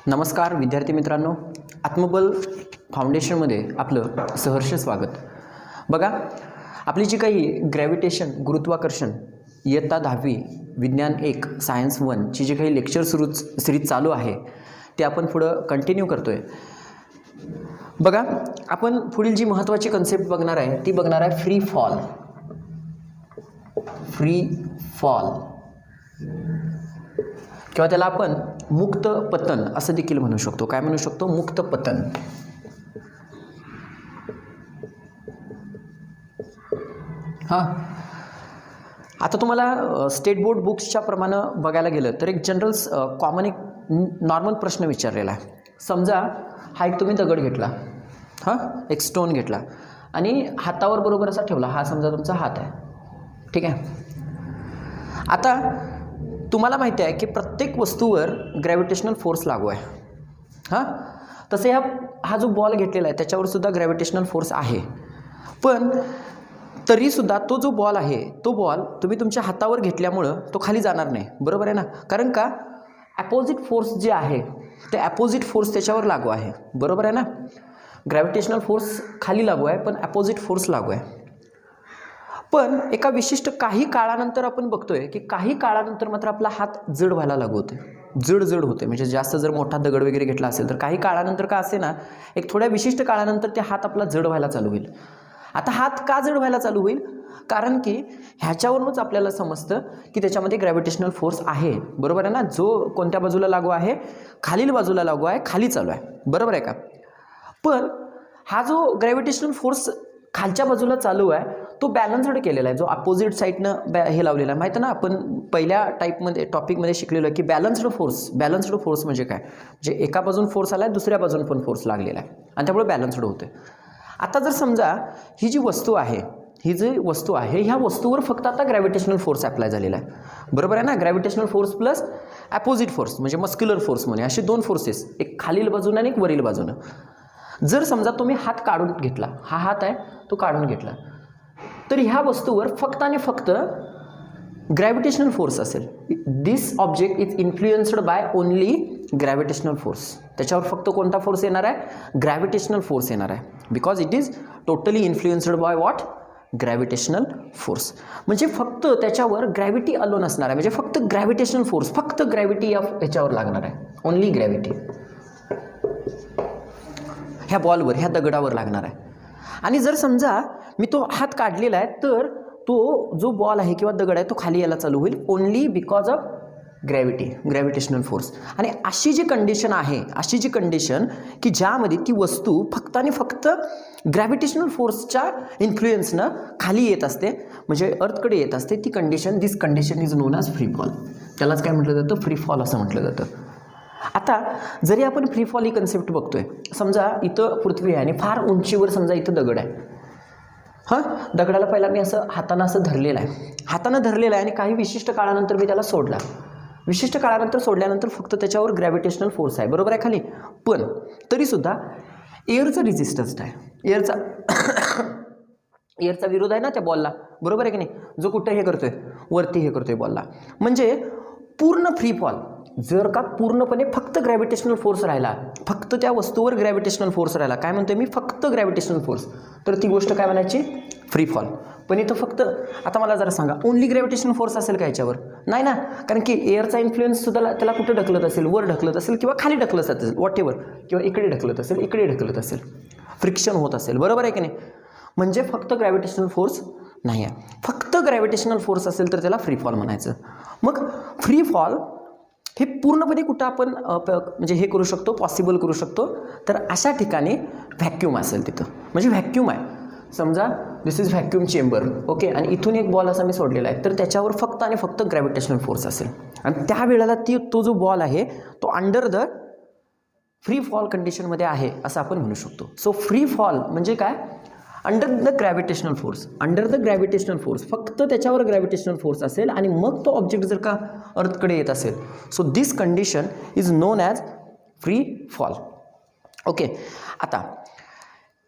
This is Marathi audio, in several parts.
नमस्कार विद्यार्थी मित्रांनो, आत्मबल फाउंडेशनमध्ये आपलं सहर्ष स्वागत. बघा, आपली जी काही ग्रॅव्हिटेशन गुरुत्वाकर्षण इयत्ता 10वी विज्ञान 1 सायन्स 1 ची जी काही लेक्चर सिरीज चालू आहे ते आपण पुढं कंटिन्यू करतोय. बघा, आपण पुढील जी महत्त्वाची कन्सेप्ट बघणार आहे ती बघणार आहे फ्री फॉल किंवा त्याला आपण मुक्त पतन असं देखील म्हणू शकतो. काय म्हणू शकतो? मुक्त पतन. हां, आता तुम्हाला स्टेट बोर्ड बुक्सच्या प्रमाणे बघायला गेलं तर एक जनरल कॉमन एक नॉर्मल प्रश्न विचारलेला आहे. समजा हा एक तुम्ही दगड घेतला, हां, एक स्टोन घेतला आणि हातावर बरोबर असा ठेवला. हा समजा तुमचा हात आहे, ठीक आहे. आता तुम्हाला माहिती आहे की प्रत्येक वस्तूवर ग्रॅव्हिटेशनल फोर्स लागू आहे. हां, तसे हा जो बॉल घेतलेला आहे त्याच्यावर सुद्धा ग्रॅव्हिटेशनल फोर्स आहे. पण तरीसुद्धा तो जो बॉल आहे तो बॉल तुम्ही तुमच्या हातावर घेतल्यामुळं तो खाली जाणार नाही, बरोबर आहे ना? कारण का ॲपोजिट फोर्स जे आहे ते ॲपोजिट फोर्स त्याच्यावर लागू आहे, बरोबर आहे ना? ग्रॅव्हिटेशनल फोर्स खाली लागू आहे पण ॲपोजिट फोर्स लागू आहे. पण एका विशिष्ट काही काळानंतर आपण बघतोय की काही काळानंतर मात्र आपला हात जड व्हायला लागू होते, जड होते. म्हणजे जास्त जर मोठा दगड वगैरे घेतला असेल तर काही काळानंतर का असे ना, एक थोड्या विशिष्ट काळानंतर ते हात आपला जड व्हायला चालू होईल. आता हात का जड व्हायला चालू होईल? कारण की ह्याच्यावरूनच आपल्याला समजतं की त्याच्यामध्ये ग्रॅव्हिटेशनल फोर्स आहे, बरोबर आहे ना? जो कोणत्या बाजूला लागू आहे? खालील बाजूला लागू आहे, खाली चालू आहे, बरोबर आहे का? पण हा जो ग्रॅव्हिटेशनल फोर्स खालच्या बाजूला चालू आहे तो बॅलन्स्ड केलेला आहे. जो अपोजिट साईडनं हे लावलेला आहे, माहिती ना? आपण पहिल्या टॉपिकमध्ये शिकलेलो आहे की बॅलन्स्ड फोर्स म्हणजे काय? म्हणजे एका बाजून फोर्स आला आहे, दुसऱ्या बाजून पण फोर्स लागलेला आहे आणि त्यामुळे बॅलन्स्ड होते. आता जर समजा ही जी वस्तू आहे ह्या वस्तूवर फक्त आता ग्रॅव्हिटेशनल फोर्स अप्लाय झालेला आहे, बरोबर आहे ना? Gravitational force plus opposite force म्हणजे मस्क्युलर फोर्स म्हणे, असे दोन फोर्सेस, एक खालील बाजूनं आणि एक वरील बाजूनं. जर समजा तुम्ही हात काढून घेतला, हा हात आहे तो काढून घेतला, तर ह्या वस्तूवर फक्त आणि फक्त ग्रॅव्हिटेशनल फोर्स असेल. This object is influenced by only gravitational force. त्याच्यावर फक्त कोणता फोर्स येणार आहे? ग्रॅव्हिटेशनल फोर्स येणार आहे. Because it is totally influenced by what? Gravitational force. म्हणजे फक्त त्याच्यावर ग्रॅव्हिटी अलोन असणार आहे. म्हणजे फक्त ग्रॅव्हिटेशनल फोर्स, फक्त ग्रॅव्हिटी ह्याच्यावर लागणार आहे. ओनली ग्रॅव्हिटी ह्या बॉलवर, ह्या दगडावर लागणार आहे. आणि जर समजा मी तो हात काढलेला आहे तर तो जो बॉल आहे किंवा दगड आहे तो खाली यायला चालू होईल only because of gravitational force. आणि अशी जी कंडिशन की ज्यामध्ये ती वस्तू फक्त आणि फक्त ग्रॅव्हिटेशनल फोर्सच्या इन्फ्लुएन्सनं खाली येत असते, म्हणजे अर्थकडे येत असते, ती condition, this condition is known as free fall. त्यालाच काय म्हटलं जातं? फ्री फॉल असं म्हटलं जातं. आता जरी आपण फ्री फॉल ही कन्सेप्ट बघतोय, समजा इथं पृथ्वी आहे आणि फार उंचीवर समजा इथं दगड आहे. हां, दगडाला पहिला मी असं हातानं धरलेलं आहे आणि काही विशिष्ट काळानंतर मी त्याला सोडला. विशिष्ट काळानंतर सोडल्यानंतर फक्त त्याच्यावर ग्रॅव्हिटेशनल फोर्स आहे, बरोबर आहे, खाली. पण तरीसुद्धा एअरचा रेझिस्टन्स आहे, एअरचा विरोध आहे ना त्या बॉलला, बरोबर आहे की नाही? जो कुठं हे करतोय, वरती हे करतोय बॉलला. म्हणजे पूर्ण फ्री फॉल जर का पूर्णपणे फक्त ग्रॅव्हिटेशनल फोर्स राहिला, फक्त त्या वस्तूवर ग्रॅव्हिटेशनल फोर्स राहिला, काय म्हणतोय मी? फक्त ग्रॅव्हिटेशनल फोर्स, तर ती गोष्ट काय म्हणायची? Free fall. पण इथं फक्त, आता मला जरा सांगा, ओनली ग्रॅव्हिटेशनल फोर्स असेल का याच्यावर? नाही ना, कारण की एअरचा इन्फ्लुएन्स सुद्धा त्याला कुठं ढकलत असेल? वर ढकलत असेल किंवा खाली ढकलत असेल, वॉटेवर, किंवा इकडे ढकलत असेल, फ्रिक्शन होत असेल, बरोबर आहे की नाही? म्हणजे फक्त ग्रॅव्हिटेशनल फोर्स नाही आहे. फक्त ग्रॅव्हिटेशनल फोर्स असेल तर त्याला फ्री फॉल म्हणायचं. मग फ्री फॉल हे पूर्णपणे कुठं आपण म्हणजे हे करू शकतो, पॉसिबल करू शकतो? तर अशा ठिकाणी व्हॅक्यूम असेल तिथं. म्हणजे व्हॅक्यूम आहे, समजा दिस इज व्हॅक्यूम चेंबर, ओके, आणि इथून एक बॉल असा मी सोडलेला आहे, तर त्याच्यावर फक्त आणि फक्त ग्रॅव्हिटेशनल फोर्स असेल आणि त्यावेळेला तो जो बॉल आहे तो अंडर द फ्री फॉल कंडिशनमध्ये आहे असं आपण म्हणू शकतो. सो फ्री फॉल म्हणजे काय? अंडर द ग्रॅव्हिटेशनल फोर्स, फक्त त्याच्यावर ग्रॅव्हिटेशनल फोर्स असेल आणि मग तो ऑब्जेक्ट जर का अर्थकडे येत असेल, so this condition is known as free fall. Okay, आता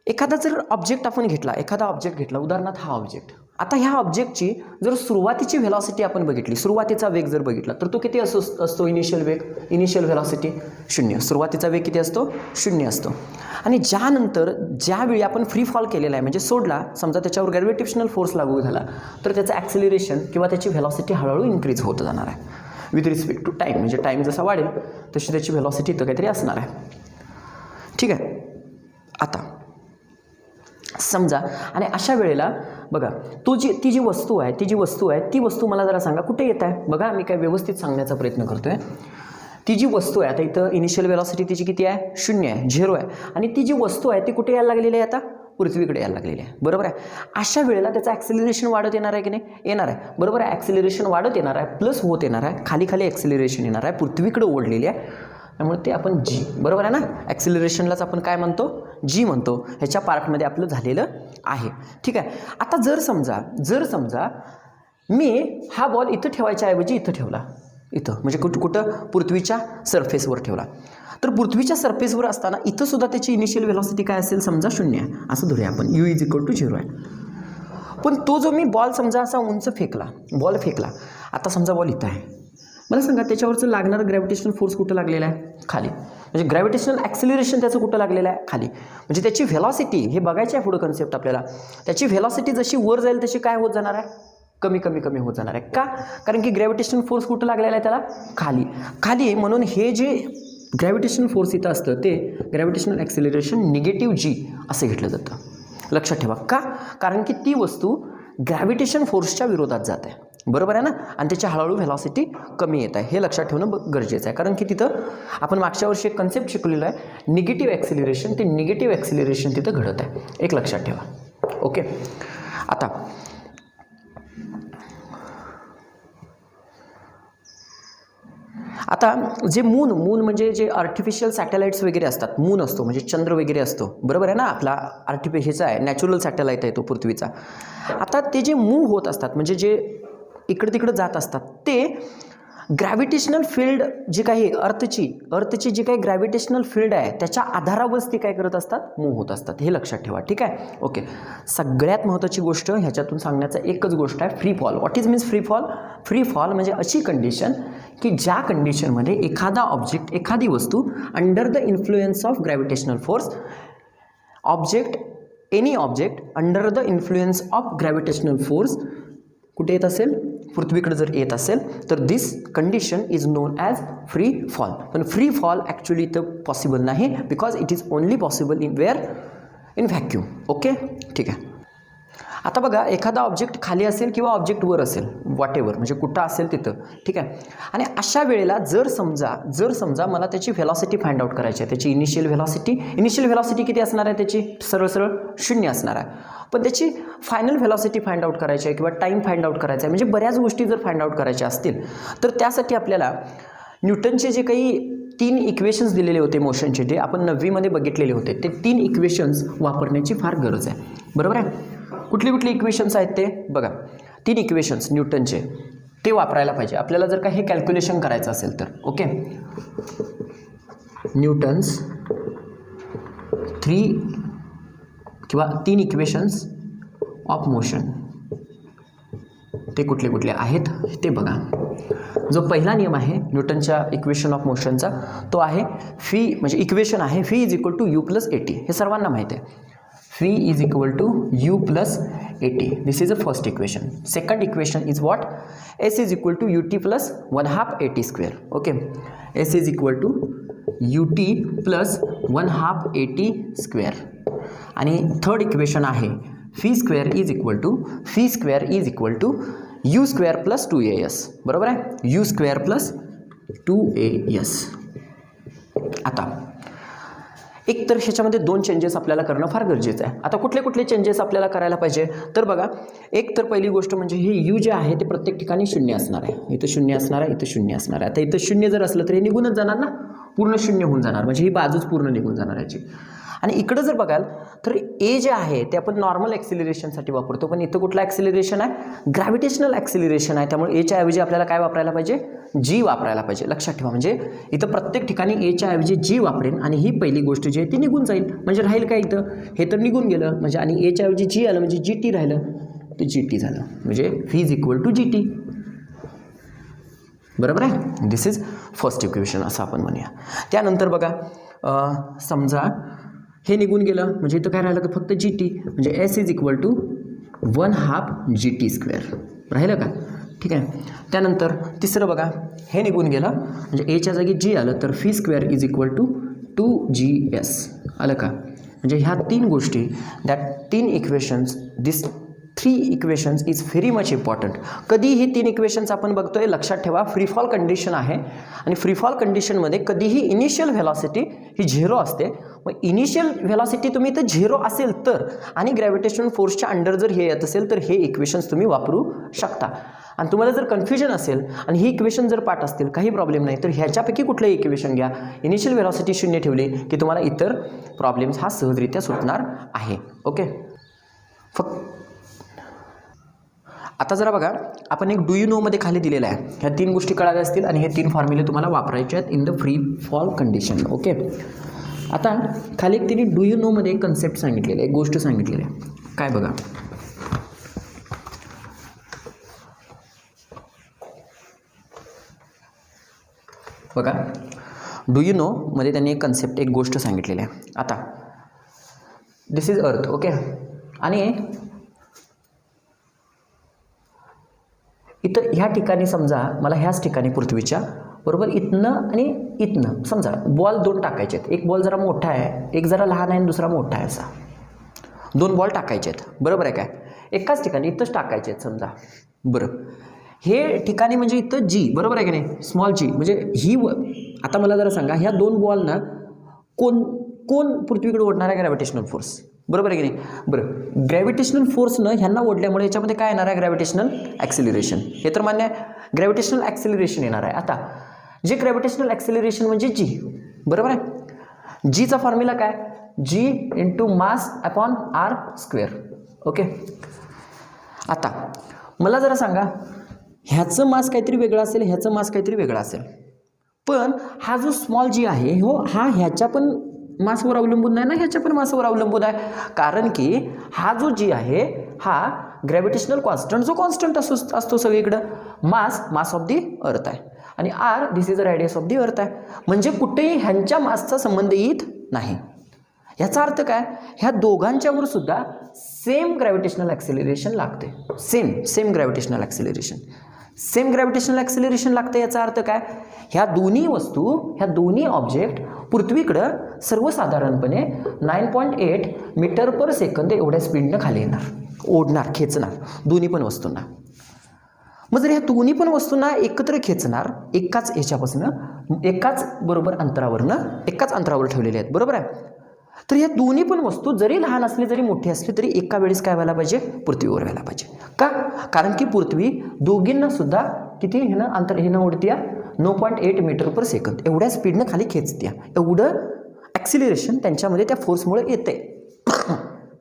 एखादा ऑब्जेक्ट घेतला, उदाहरणार्थ हा ऑब्जेक्ट, आता ह्या ऑब्जेक्टची जर सुरुवातीची व्हेलॉसिटी आपण बघितली, सुरुवातीचा वेग जर बघितला तर तो किती असतो इनिशियल वेग, इनिशियल व्हेलॉसिटी 0. सुरुवातीचा वेग किती असतो? 0 असतो. आणि ज्यानंतर ज्यावेळी आपण फ्री फॉल केलेला आहे म्हणजे सोडला, समजा त्याच्यावर ग्रॅव्हिटेशनल फोर्स लागू झाला तर त्याचं ॲक्सिलरेशन किंवा त्याची व्हेलॉसिटी हळूहळू इन्क्रीज होत जाणार आहे विथ रिस्पेक्ट टू टाईम. म्हणजे टाईम जसा वाढेल तशी त्याची व्हेलॉसिटी तर काहीतरी असणार आहे. ठीक आहे. आता समजा आणि अशा वेळेला बघा ती जी वस्तू आहे ती वस्तू मला जरा सांगा कुठे येत आहे. बघा मी काय व्यवस्थित सांगण्याचा प्रयत्न करतो आहे. ती जी वस्तू आहे आता इथं इनिशियल व्हेलॉसिटी तिची किती आहे? 0 आहे, 0 आहे. आणि ती जी वस्तू आहे ती कुठे यायला लागलेली आहे? आता पृथ्वीकडे यायला लागलेली आहे. बरोबर आहे. अशा वेळेला त्याचं ॲक्सिलरेशन वाढत येणार आहे की नाही? येणार आहे. बरोबर आहे. ॲक्सिलरेशन वाढत येणार आहे, प्लस होत येणार आहे, खाली खाली ॲक्सिलरेशन येणार आहे, पृथ्वीकडे ओढलेली आहे. त्यामुळे ते आपण जी, बरोबर आहे ना, ॲक्सिलरेशनलाच आपण काय म्हणतो? जी म्हणतो. ह्याच्या पार्टमध्ये आपलं झालेलं आहे. ठीक आहे. आता जर समजा मी हा बॉल इथं ठेवायच्या ऐवजी इथं ठेवला, इथं म्हणजे कुठं पृथ्वीच्या सरफेसवर ठेवला, तर पृथ्वीच्या सरफेसवर असताना इथं सुद्धा त्याची इनिशियल व्हेलॉसिटी काय असेल? समजा 0 आहे असं धरूया आपण, u = 0 आहे. पण तो जो मी बॉल समजा असा उंच बॉल फेकला, आता समजा बॉल इथं आहे, मला सांगा त्याच्यावरचं लागणारं ग्रॅव्हिटेशनल फोर्स कुठं लागलेला आहे? खाली. म्हणजे ग्रॅव्हिटेशनल ॲक्सिलरेशन त्याचं कुठं लागलेलं आहे? खाली. म्हणजे त्याची व्हेलॉसिटी हे बघायची आहे पुढं कन्सेप्ट आपल्याला. त्याची व्हेलॉसिटी जशी वर जाईल तशी काय होत जाणार आहे? कमी होत जाणार आहे. का? कारण की ग्रॅव्हिटेशनल फोर्स कुठं लागलेला आहे त्याला? खाली. म्हणून हे जे ग्रॅव्हिटेशनल फोर्स इथं असतं ते ग्रॅव्हिटेशनल ॲक्सिलरेशन निगेटिव्ह जी असं घेतलं जातं. लक्षात ठेवा. का? कारण की ती वस्तू ग्रॅव्हिटेशन फोर्सच्या विरोधात जात आहे. बरोबर आहे ना. आणि त्याची हळूहळू व्हेलॉसिटी कमी येत आहे. हे लक्षात ठेवणं गरजेचं आहे. कारण की तिथं आपण मागच्या वर्षी एक कन्सेप्ट शिकलेलं आहे, निगेटिव्ह ॲक्सिलरेशन. ते निगेटिव्ह ॲक्सिलरेशन तिथं घडत आहे. एक लक्षात ठेवा. ओके. आता जे मून म्हणजे जे आर्टिफिशियल सॅटेलाइट्स वगैरे असतात, मून असतो म्हणजे चंद्र वगैरे असतो, बरोबर आहे ना, आपला आर्टिफिशियलचा आहे, नॅचरल सॅटेलाइट आहे तो पृथ्वीचा. आता ते जे मूव्ह होत असतात म्हणजे जे इकडे तिकडे जात असतात ते ग्रॅव्हिटेशनल फील्ड जी काही अर्थची जी काही ग्रॅव्हिटेशनल फील्ड आहे त्याच्या आधारावरच ती काय करत असतात? मूव्ह होत असतात. हे लक्षात ठेवा. ठीक आहे. ओके. सगळ्यात महत्त्वाची गोष्ट ह्याच्यातून सांगण्याचा एकच गोष्ट आहे, free fall. What is means free fall? Free fall म्हणजे अशी कंडिशन की ज्या कंडिशनमध्ये एखादा ऑब्जेक्ट, एखादी वस्तू under the influence of gravitational force, any object under the influence of gravitational force कुठे येत असेल? पृथ्वीकडे जर येत असेल तर this condition is known as free fall. पण फ्री फॉल ॲक्च्युली तर पॉसिबल नाही, because it is only possible in vacuum. Okay. ठीक आहे. आता बघा एखादा ऑब्जेक्ट खाली असेल किंवा ऑब्जेक्ट वर असेल, वॉटेवर म्हणजे कुठं असेल तिथं. ठीक आहे. आणि अशा वेळेला जर समजा मला त्याची व्हेलॉसिटी फाइंड आउट करायची आहे, त्याची इनिशियल व्हेलॉसिटी किती असणार आहे? त्याची सरळ 0 असणार आहे. पण त्याची फायनल व्हेलॉसिटी फाइंड आउट करायची आहे किंवा टाईम फाइंड आउट करायचा आहे, म्हणजे बऱ्याच गोष्टी जर फाइंड आउट करायच्या असतील तर त्यासाठी आपल्याला न्यूटनचे जे काही 3 इक्वेशन्स दिलेले होते मोशनचे, जे आपण 9वीमध्ये बघितलेले होते, ते 3 इक्वेशन्स वापरण्याची फार गरज आहे. बरोबर आहे. कुठली इक्वेशन्स आहेत ते बघा. 3 इक्वेशन्स न्यूटनचे ते वापरायला पाहिजे आपल्याला जर का हे कॅल्क्युलेशन करायचं असेल तर. Okay. Newton's 3 equations of motion ते कुठले आहेत ते बघा. जो पहिला नियम आहे न्यूटनच्या इक्वेशन ऑफ मोशनचा तो आहे फी, म्हणजे इक्वेशन आहे फी = u + at. हे सर्वांना माहिती आहे. phi = u + at. This is the first equation. Second equation is what? S is equal to ut plus 1/2 at square. Okay. S is equal to ut plus 1/2 at square. आणि थर्ड इक्वेशन आहे phi square is equal to u square plus 2as. बरोबर आहे. u square plus 2as. आता एक तर ह्याच्यामध्ये 2 चेंजेस आपल्याला करणं फार गरजेचं आहे. आता कुठले चेंजेस आपल्याला करायला पाहिजे तर बघा, एक तर पहिली गोष्ट म्हणजे हे u जे आहे ते प्रत्येक ठिकाणी 0 असणार आहे. इथं 0 असणार आहे, इथं 0 असणार आहे. आता इथं 0 जर असलं तर हे निघूनच जाणार ना, पूर्ण 0 होऊन जाणार, म्हणजे ही बाजूच पूर्ण निघून जाणार याची. आणि इकडं जर बघाल तर ए जे आहे ते आपण नॉर्मल ॲक्सिलरेशनसाठी वापरतो, पण इथं कुठलं ॲक्सिलरेशन आहे? ग्रॅव्हिटेशनल ॲक्सिलरेशन आहे. त्यामुळे एच्या ऐवजी आपल्याला काय वापरायला पाहिजे? जी वापरायला पाहिजे. लक्षात ठेवा. म्हणजे इथं प्रत्येक ठिकाणी एच्या ऐवजी जी वापरेन आणि ही पहिली गोष्ट जी आहे ती निघून जाईल. म्हणजे राहील काय इथं? हे तर निघून गेलं म्हणजे, आणि एच्या ऐवजी जी आलं म्हणजे जी टी राहिलं. ते जी टी झालं, म्हणजे V is equal to G T. बरोबर आहे. दिस इज फर्स्ट इक्वेशन असं आपण म्हणूया. त्यानंतर बघा समजा हे निघून गेलं म्हणजे इथं काय राहिलं की फक्त जी टी, म्हणजे S is equal to 1/2 G T square राहिलं का. ठीक आहे. त्यानंतर तिसरं बघा हे निघून गेलं म्हणजे एच्या जागी जी आलं तर V square is equal to 2GS आलं का. म्हणजे ह्या तीन गोष्टी, दॅट तीन equations, this 3 equations is very much important. कधी ही 3 इक्वेशन्स आपण बघतोय लक्षात ठेवा, फ्री फॉल कंडिशन आहे आणि फ्री फॉल कंडिशनमध्ये कधीही इनिशियल व्हेलॉसिटी ही 0 असते. मग इनिशियल व्हेलॉसिटी तुम्ही इथं 0 असेल तर आणि ग्रॅव्हिटेशनल फोर्सच्या अंडर जर हे येत असेल तर हे इक्वेशन्स तुम्ही वापरू शकता. आणि तुम्हाला जर कन्फ्युजन असेल आणि ही इक्वेशन जर पाठ असतील काही प्रॉब्लेम नाही तर ह्याच्यापैकी कुठलंही इक्वेशन घ्या, इनिशियल व्हेलॉसिटी 0 ठेवली की तुम्हाला इतर प्रॉब्लेम्स हा सहजरित्या सुटणार आहे. ओके. फक्त आता जरा बघा आपण एक डू यू नो मध्ये खाली दिलेला आहे, ह्या 3 गोष्टी कळाल्या असतील आणि हे 3 फॉर्म्युले तुम्हाला वापरायचे आहेत in the free fall condition. Okay. आता खाली एक तिने डू यू नो मध्ये एक कन्सेप्ट सांगितलेलं आहे, एक गोष्ट सांगितलेली आहे. काय बघा, बघा डू यू नो मध्ये त्यांनी एक कन्सेप्ट, एक गोष्ट सांगितलेली आहे. आता दिस इज अर्थ. ओके. आणि इथं ह्या ठिकाणी समजा मला ह्याच ठिकाणी पृथ्वीच्या बरोबर इथनं आणि इथनं समजा बॉल 2 टाकायचे आहेत. एक बॉल जरा मोठा आहे, एक जरा लहान आहे आणि दुसरा मोठा आहे. असा 2 बॉल टाकायचे आहेत. बरोबर आहे काय. एकाच ठिकाणी इथंच टाकायचे आहेत समजा. बरं हे ठिकाणी म्हणजे इथं जी, बरोबर आहे की नाही, स्मॉल जी म्हणजे ही. आता मला जरा सांगा ह्या 2 बॉलना कोण पृथ्वीकडे ओढणार आहे ग्रॅव्हिटेशनल फोर्स, बरोबर आहे की नाही. बरं ग्रॅव्हिटेशनल फोर्सनं ह्यांना ओढल्यामुळे याच्यामध्ये काय येणार आहे, ग्रॅव्हिटेशनल ॲक्सिलरेशन. हे तर मान्य आहे, ग्रॅव्हिटेशनल ॲक्सिलरेशन येणार आहे. आता जे ग्रॅव्हिटेशनल ॲक्सिलरेशन म्हणजे जी, बरोबर आहे. जीचा फॉर्म्युला काय, G into mass upon R square. Okay. आता मला जरा सांगा ह्याचं मास काहीतरी वेगळं असेल, ह्याचं मास काहीतरी वेगळं असेल, पण हा जो स्मॉल जी आहे हो हा ह्याच्या पण मासवर अवलंबून नाही ना, ह्याच्या पण मासवर अवलंबून आहे. कारण की हा जो जी आहे हा ग्रॅव्हिटेशनल कॉन्स्टंट जो कॉन्स्टंट असतो सगळीकडं. मास ऑफ दी अर्थ आहे आणि R this is a radius of the earth आहे. म्हणजे कुठेही ह्यांच्या मासचा संबंध येत नाही. याचा अर्थ काय, ह्या दोघांच्यावर सुद्धा सेम ग्रॅव्हिटेशनल ॲक्सिलरेशन लागते. सेम ग्रॅव्हिटेशनल ॲक्सिलरेशन लागते. याचा अर्थ काय, ह्या दोन्ही वस्तू, ह्या दोन्ही ऑब्जेक्ट पृथ्वीकडं सर्वसाधारणपणे 9.8 मीटर पर सेकंद एवढ्या स्पीडनं खाली येणार, ओढणार, खेचणार दोन्ही पण वस्तूंना. मग जर ह्या दोन्ही पण वस्तूंना एकत्र खेचणार एकाच ह्याच्यापासून एकाच बरोबर अंतरावरनं, एकाच अंतरावर ठेवलेले आहेत, बरोबर आहे. तर या दोन्ही पण वस्तू जरी लहान असली जरी मोठी असली तरी एका वेळेस काय व्हायला पाहिजे, पृथ्वीवर व्हायला पाहिजे. का, कारण की पृथ्वी दोघींना सुद्धा किती हिनं ओढत्या 9.8 मीटर पर सेकंद एवढ्या स्पीडनं खाली खेचत्या. एवढं ॲक्सिलरेशन त्यांच्यामध्ये त्या फोर्समुळे येते.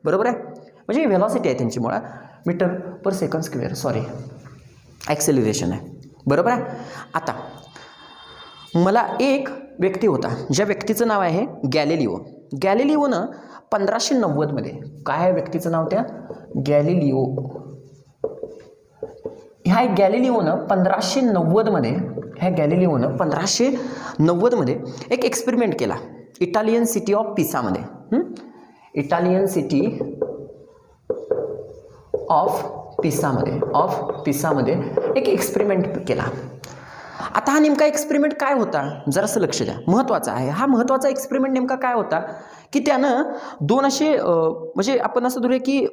बरोबर आहे. म्हणजे व्हेलॉसिटी आहे त्यांची मुळात metre per second square, sorry acceleration आहे. बरोबर आहे. आता मला एक व्यक्ती होता, ज्या व्यक्तीचं नाव आहे गॅलिलिओ. गॅलिलिओनं 1590 मध्ये, काय आहे व्यक्तीचं नाव, त्या गॅलिलिओ. ह्या गॅलिलिओनं 1590 मध्ये, ह्या गॅलिलिओनं 1590 मध्ये एक एक्सपेरिमेंट केला इटालियन सिटी ऑफ पिसामध्ये. इटालियन सिटी ऑफ पिसामध्ये एक एक्सपेरिमेंट केला. आता हा नेमका एक्सपेरिमेंट काय होता, जरासं लक्ष द्या, महत्त्वाचा आहे. हा महत्त्वाचा एक्सपेरिमेंट नेमका काय होता की त्यानं 2 असे म्हणजे आपण असं धरूया की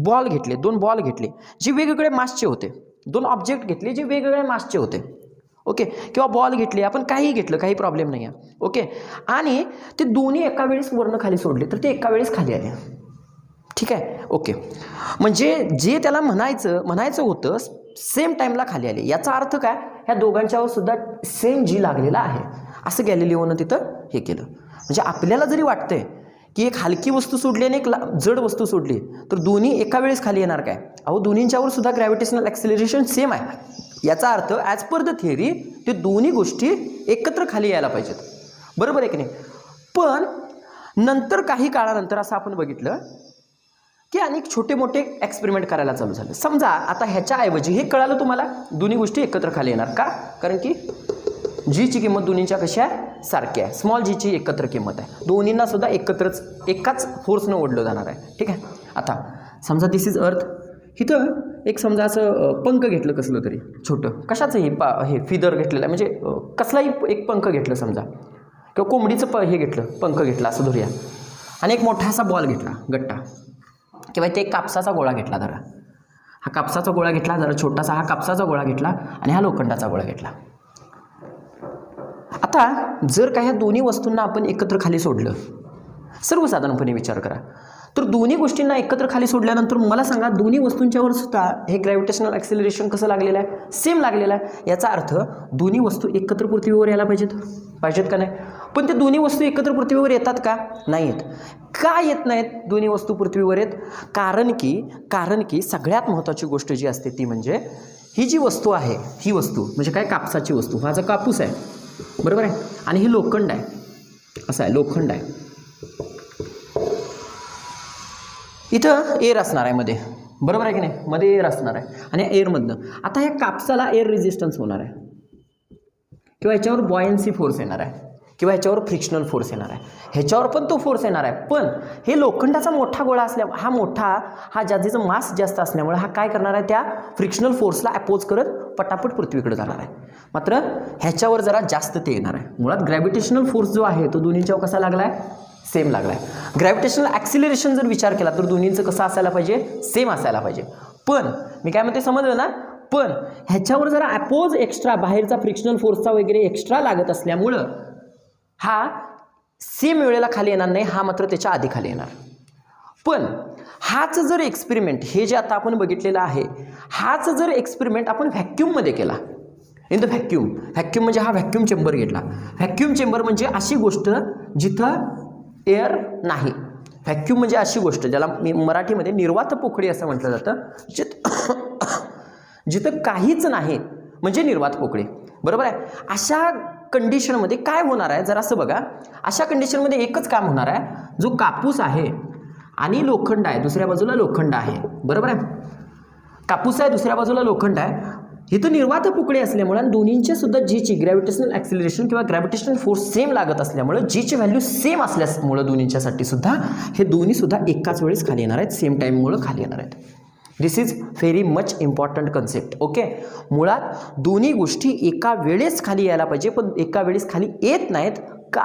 बॉल घेतले, 2 बॉल घेतले जे वेगवेगळे मासचे होते. 2 ऑब्जेक्ट घेतले जे वेगवेगळ्या मासचे होते. ओके. किंवा बॉल घेतले, आपण काहीही घेतलं, काही प्रॉब्लेम नाही आहे. ओके. आणि ते दोन्ही एका वेळेस वरनं खाली सोडले तर ते एका वेळेस खाली आले. ठीक आहे. ओके. म्हणजे जे त्याला म्हणायचं होतं सेम टाईमला खाली आले. याचा अर्थ काय, ह्या दोघांच्यावर सुद्धा सेम जी लागलेला आहे, असं गॅलिलिओनं तिथं हे केलं. म्हणजे आपल्याला जरी वाटतंय की एक हलकी वस्तू सोडली आणि एक जड वस्तू सोडली तर दोन्ही एका वेळेस खाली येणार काय, अहो दोन्हींच्यावर सुद्धा ग्रॅव्हिटेशनल ॲक्सिलरेशन सेम आहे. याचा अर्थ ॲज पर द थिअरी ते दोन्ही गोष्टी एकत्र खाली यायला पाहिजेत. बरोबर आहे की नाही. पण नंतर काही काळानंतर असं आपण बघितलं की अनेक छोटे मोठे एक्सपेरिमेंट करायला चालू झाले. समजा आता ह्याच्याऐवजी हे कळालं तुम्हाला दोन्ही गोष्टी एकत्र खाली येणार का, कारण की जीची किंमत दोन्हींच्या कशी आहे, सारखी आहे. स्मॉल जीची एकत्र किंमत आहे, दोन्हींना सुद्धा एकत्रच एकाच फोर्सनं ओढलं जाणार आहे. ठीक आहे. आता समजा दिस इज अर्थ, इथं एक समजा असं पंख घेतलं कसलं तरी छोटं, कशाचं हे फिदर घेतलेलं आहे, म्हणजे कसलाही एक पंख घेतलं समजा, किंवा कोंबडीचं हे घेतलं पंख घेतला असं धरूया, आणि एक मोठा असा बॉल घेतला गट्टा, किंवा ते कापसाचा गोळा घेतला. जरा हा कापसाचा गोळा घेतला, जरा छोटासा हा कापसाचा गोळा घेतला, आणि हा लोखंडाचा गोळा घेतला. आता जर का ह्या दोन्ही वस्तूंना आपण एकत्र खाली सोडलं, सर्वसाधारणपणे विचार करा, तर दोन्ही गोष्टींना एकत्र खाली सोडल्यानंतर मला सांगा दोन्ही वस्तूंच्यावर सुद्धा हे ग्रॅव्हिटेशनल ॲक्सिलरेशन कसं लागलेलं आहे, सेम लागलेलं आहे. याचा अर्थ दोन्ही वस्तू एकत्र पृथ्वीवर यायला पाहिजेत का नाही. पण ते दोन्ही वस्तू एकत्र पृथ्वीवर येतात का, नाही येत. का येत नाहीत दोन्ही वस्तू पृथ्वीवर येत, कारण की सगळ्यात महत्त्वाची गोष्ट जी असते ती म्हणजे ही जी वस्तू आहे, ही वस्तू म्हणजे काय, कापसाची वस्तू, हा जो कापूस आहे बरोबर आहे, आणि हे लोखंड आहे, असं आहे लोखंड आहे. इथं एअर असणार आहे मध्ये, बरोबर आहे की नाही, मध्ये एअर असणार आहे, आणि एअरमधनं आता ह्या कापसाला एअर रेजिस्टन्स होणार आहे, किंवा ह्याच्यावर बॉयन्सी फोर्स येणार आहे, किंवा ह्याच्यावर फ्रिक्शनल फोर्स येणार आहे, ह्याच्यावर पण तो फोर्स येणार आहे. पण हे लोखंडाचा मोठा गोळा असल्यामुळे हा ज्याचं मास जास्त असल्यामुळे हा काय करणार आहे, त्या फ्रिक्शनल फोर्सला अपोज करत पटापट पृथ्वीकडे जाणार आहे. मात्र ह्याच्यावर जरा जास्त ते येणार आहे. मुळात ग्रॅव्हिटेशनल फोर्स जो आहे तो दोन्हींच्यावर कसा लागला आहे, सेम लागला आहे. ग्रॅव्हिटेशनल ॲक्सिलरेशन जर विचार केला तर दोन्हींचं कसं असायला पाहिजे, सेम असायला पाहिजे. पण मी काय म्हणते समजलं ना, पण ह्याच्यावर जरा अपोज एक्स्ट्रा बाहेरचा फ्रिक्शनल फोर्सचा वगैरे एक्स्ट्रा लागत असल्यामुळं हा सेम वेळेला खाली येणार नाही, हा मात्र त्याच्या आधी खाली येणार. पण हाच जर एक्सपेरिमेंट, हे जे आता आपण बघितलेलं आहे, हाच जर एक्सपेरिमेंट आपण व्हॅक्यूममध्ये केला, इन द व्हॅक्यूम म्हणजे हा व्हॅक्यूम चेंबर घेतला. व्हॅक्यूम चेंबर म्हणजे अशी गोष्ट जिथं एअर नाही. व्हॅक्यूम म्हणजे अशी गोष्ट ज्याला मराठीमध्ये निर्वात पोकळी असं म्हटलं जातं, जिथं काहीच नाही म्हणजे निर्वात पोकळी, बरोबर आहे. अशा कंडिशनमध्ये काय होणार आहे जरा असं बघा. अशा कंडिशनमध्ये एकच काम होणार आहे, जो कापूस आहे आणि लोखंड आहे, दुसऱ्या बाजूला लोखंड आहे, बरोबर आहे. कापूस आहे, दुसऱ्या बाजूला लोखंड आहे, इथं निर्वात पोकळी असल्यामुळे दोन्हींच्या सुद्धा जीची ग्रॅव्हिटेशनल ॲक्सिलरेशन किंवा ग्रॅव्हिटेशनल फोर्स सेम लागत असल्यामुळे जीची व्हॅल्यू सेम असल्यामुळे दोन्हींच्यासाठी सुद्धा हे दोन्ही सुद्धा एकाच वेळेस खाली येणार आहेत, सेम टाईममुळे खाली येणार आहेत. This is very much important concept. Okay, मुळात दोन्ही गोष्टी एका वेळेस खाली यायला पाहिजे, पण एका वेळेस खाली येत नाहीत का,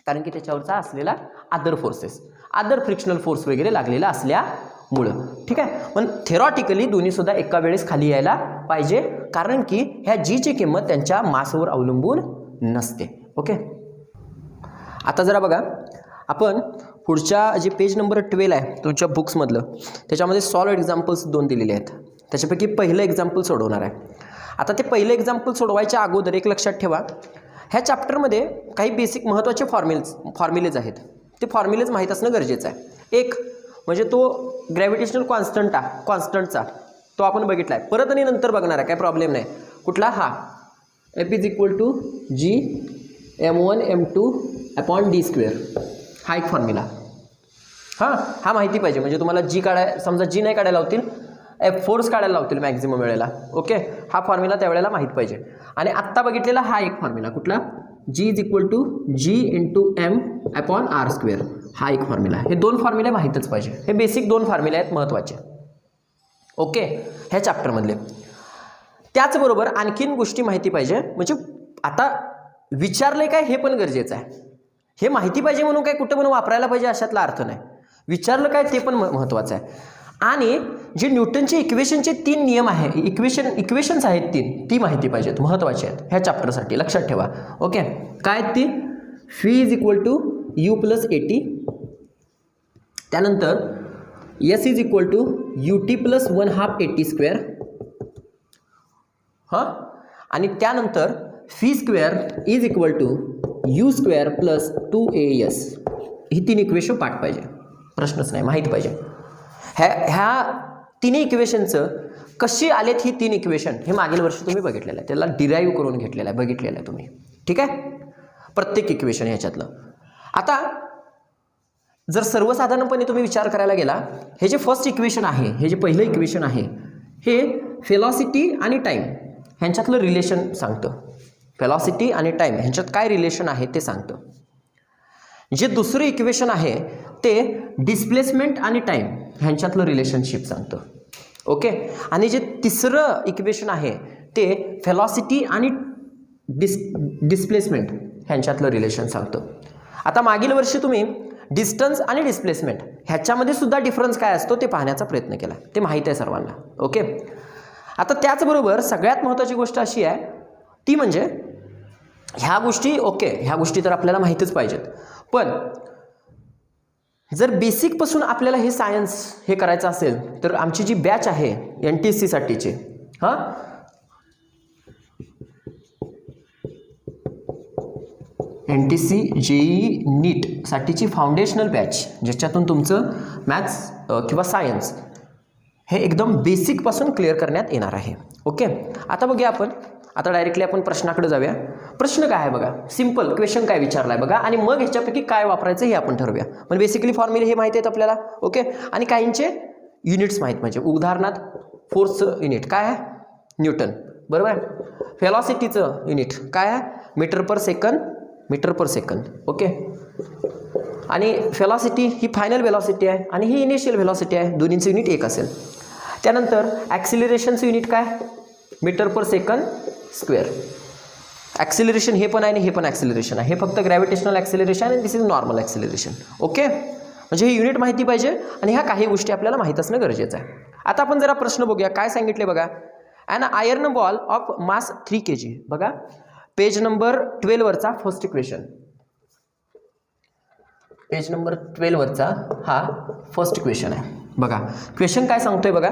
कारण की त्याच्यावरचा असलेला other forces, other frictional force वगैरे लागलेला असल्यामुळं. ठीक आहे. पण थेरॉटिकली दोन्ही सुद्धा एका वेळेस खाली यायला पाहिजे, कारण की ह्या जीची किंमत त्यांच्या मासवर अवलंबून नसते. ओके, आता जरा बघा, आपण पुढच्या जे पेज नंबर 12 आहे तुमच्या बुक्समधलं, त्याच्यामध्ये सॉल्व एक्झाम्पल्स 2 दिलेले आहेत. त्याच्यापैकी पहिलं एक्झाम्पल सोडवणार आहे. आता ते पहिलं एक्झाम्पल सोडवायच्या अगोदर एक लक्षात ठेवा, ह्या चॅप्टरमध्ये काही बेसिक महत्त्वाचे फॉर्म्युलेज आहेत. ते फॉर्म्युलेज माहीत असणं गरजेचं आहे. एक म्हणजे तो ग्रॅव्हिटेशनल कॉन्स्टंटचा तो आपण बघितला आहे, परत आणि नंतर बघणार आहे, काय प्रॉब्लेम नाही. कुठला, हा F = G m1 m2 d², हा एक फॉर्म्युला. हा माहिती पाहिजे, म्हणजे तुम्हाला जी समजा जी नाही काढायला लावतील, F फोर्स काढायला लावतील मॅक्झिमम वेळेला. ओके, हा फॉर्म्युला त्यावेळेला माहीत पाहिजे. आणि आत्ता बघितलेला हा एक फॉर्म्युला कुठला, G = G × m/r², हा एक फॉर्म्युला. हे 2 फॉर्म्युले माहीतच पाहिजे. हे बेसिक 2 फॉर्म्युले आहेत महत्त्वाचे. ओके, ह्या चॅप्टरमधले. त्याचबरोबर आणखीन गोष्टी माहिती पाहिजे, म्हणजे आता विचारले काय हे पण गरजेचं आहे. हे माहिती पाहिजे म्हणून काय कुठं पण वापरायला पाहिजे अशातला अर्थ नाही. विचारलं काय ते पण महत्त्वाचं आहे. आणि जे न्यूटनचे इक्वेशनचे 3 नियम आहे, इक्वेशन्स आहेत 3, ती माहिती पाहिजेत, महत्त्वाची आहेत ह्या चॅप्टरसाठी, लक्षात ठेवा. ओके, काय आहेत ती, phi = u + at, त्यानंतर s = ut + 1/2 at², आणि त्यानंतर phi² = u² + 2as. ही 3 इक्वेशन पाठ पाहिजे, प्रश्नच नाही, माहीत पाहिजे. ह्या 3 इक्वेशनचं कशी आलेत ही 3 इक्वेशन हे मागील वर्षी तुम्ही बघितलेलं आहे, त्याला डिराईव्ह करून घेतलेलं आहे, बघितलेलं आहे तुम्ही. ठीक आहे, प्रत्येक इक्वेशन ह्याच्यातलं. आता जर सर्वसाधारणपणे तुम्ही विचार करायला गेला, हे जे फर्स्ट इक्वेशन आहे, हे जे पहिलं इक्वेशन आहे, हे व्हेलॉसिटी आणि टाईम ह्यांच्यातलं रिलेशन सांगतं. व्हेलॉसिटी आणि टाईम ह्यांच्यात काय रिलेशन आहे ते सांगतं. जे दुसरं इक्वेशन आहे ते डिस्प्लेसमेंट आणि टाईम ह्यांच्यातलं रिलेशनशिप सांगतं. ओके. आणि जे तिसरं इक्वेशन आहे ते व्हेलॉसिटी आणि डिस्प्लेसमेंट ह्यांच्यातलं रिलेशन सांगतं. आता मागील वर्षी तुम्ही डिस्टन्स आणि डिस्प्लेसमेंट ह्याच्यामध्ये सुद्धा डिफरन्स काय असतो ते पाहण्याचा प्रयत्न केला, ते माहीत आहे सर्वांना. ओके. आता त्याचबरोबर सगळ्यात महत्त्वाची गोष्ट अशी आहे ती म्हणजे ह्या गोष्टी, ओके, ह्या गोष्टी तर आपल्याला माहीतच पाहिजेत, पण जर बेसिकपासून आपल्याला हे सायन्स हे करायचं असेल तर आमची जी बॅच आहे NTSC साठीची, NTSC JEE नीट साठीची फाउंडेशनल बॅच, ज्याच्यातून तुमचं मॅथ्स किंवा सायन्स हे एकदम बेसिकपासून क्लिअर करण्यात येणार आहे. ओके. आता बघूया आपण, आता डायरेक्टली आपण प्रश्नाकडे जाऊया. प्रश्न काय आहे बघा, सिंपल क्वेश्चन काय विचारला आहे बघा, आणि मग ह्याच्यापैकी काय वापरायचं हे आपण ठरवूया. पण बेसिकली फॉर्म्युले हे माहिती आहेत आपल्याला. ओके. आणि काहींचे युनिट्स माहीत, म्हणजे उदाहरणार्थ फोर्सचं युनिट काय आहे, न्यूटन, बरोबर आहे. व्हेलॉसिटीचं युनिट काय आहे, मीटर पर सेकंद. ओके. आणि व्हेलॉसिटी ही फायनल व्हेलॉसिटी आहे आणि ही इनिशियल व्हेलॉसिटी आहे, दोन्हींचं युनिट एक असेल. त्यानंतर ॲक्सिलरेशनचं युनिट काय, metre per second square. Acceleration हे पण आहे आणि हे पण ॲक्सिलरेशन आहे, हे फक्त ग्रॅव्हिटेशनल ॲक्सिलरेशन आणि दिस इज नॉर्मल ॲक्सिलरेशन. ओके. म्हणजे हे युनिट माहिती पाहिजे आणि ह्या काही गोष्टी आपल्याला माहीत असणं गरजेचं आहे. आता आपण जरा प्रश्न बघूया काय सांगितले बघा. An iron ball of mass 3 kg. बघा पेज नंबर 12 वरचा फर्स्ट इक्वेशन, पेज नंबर 12 वरचा हा फर्स्ट इक्वेशन आहे. बघा क्वेश्चन काय सांगतोय बघा.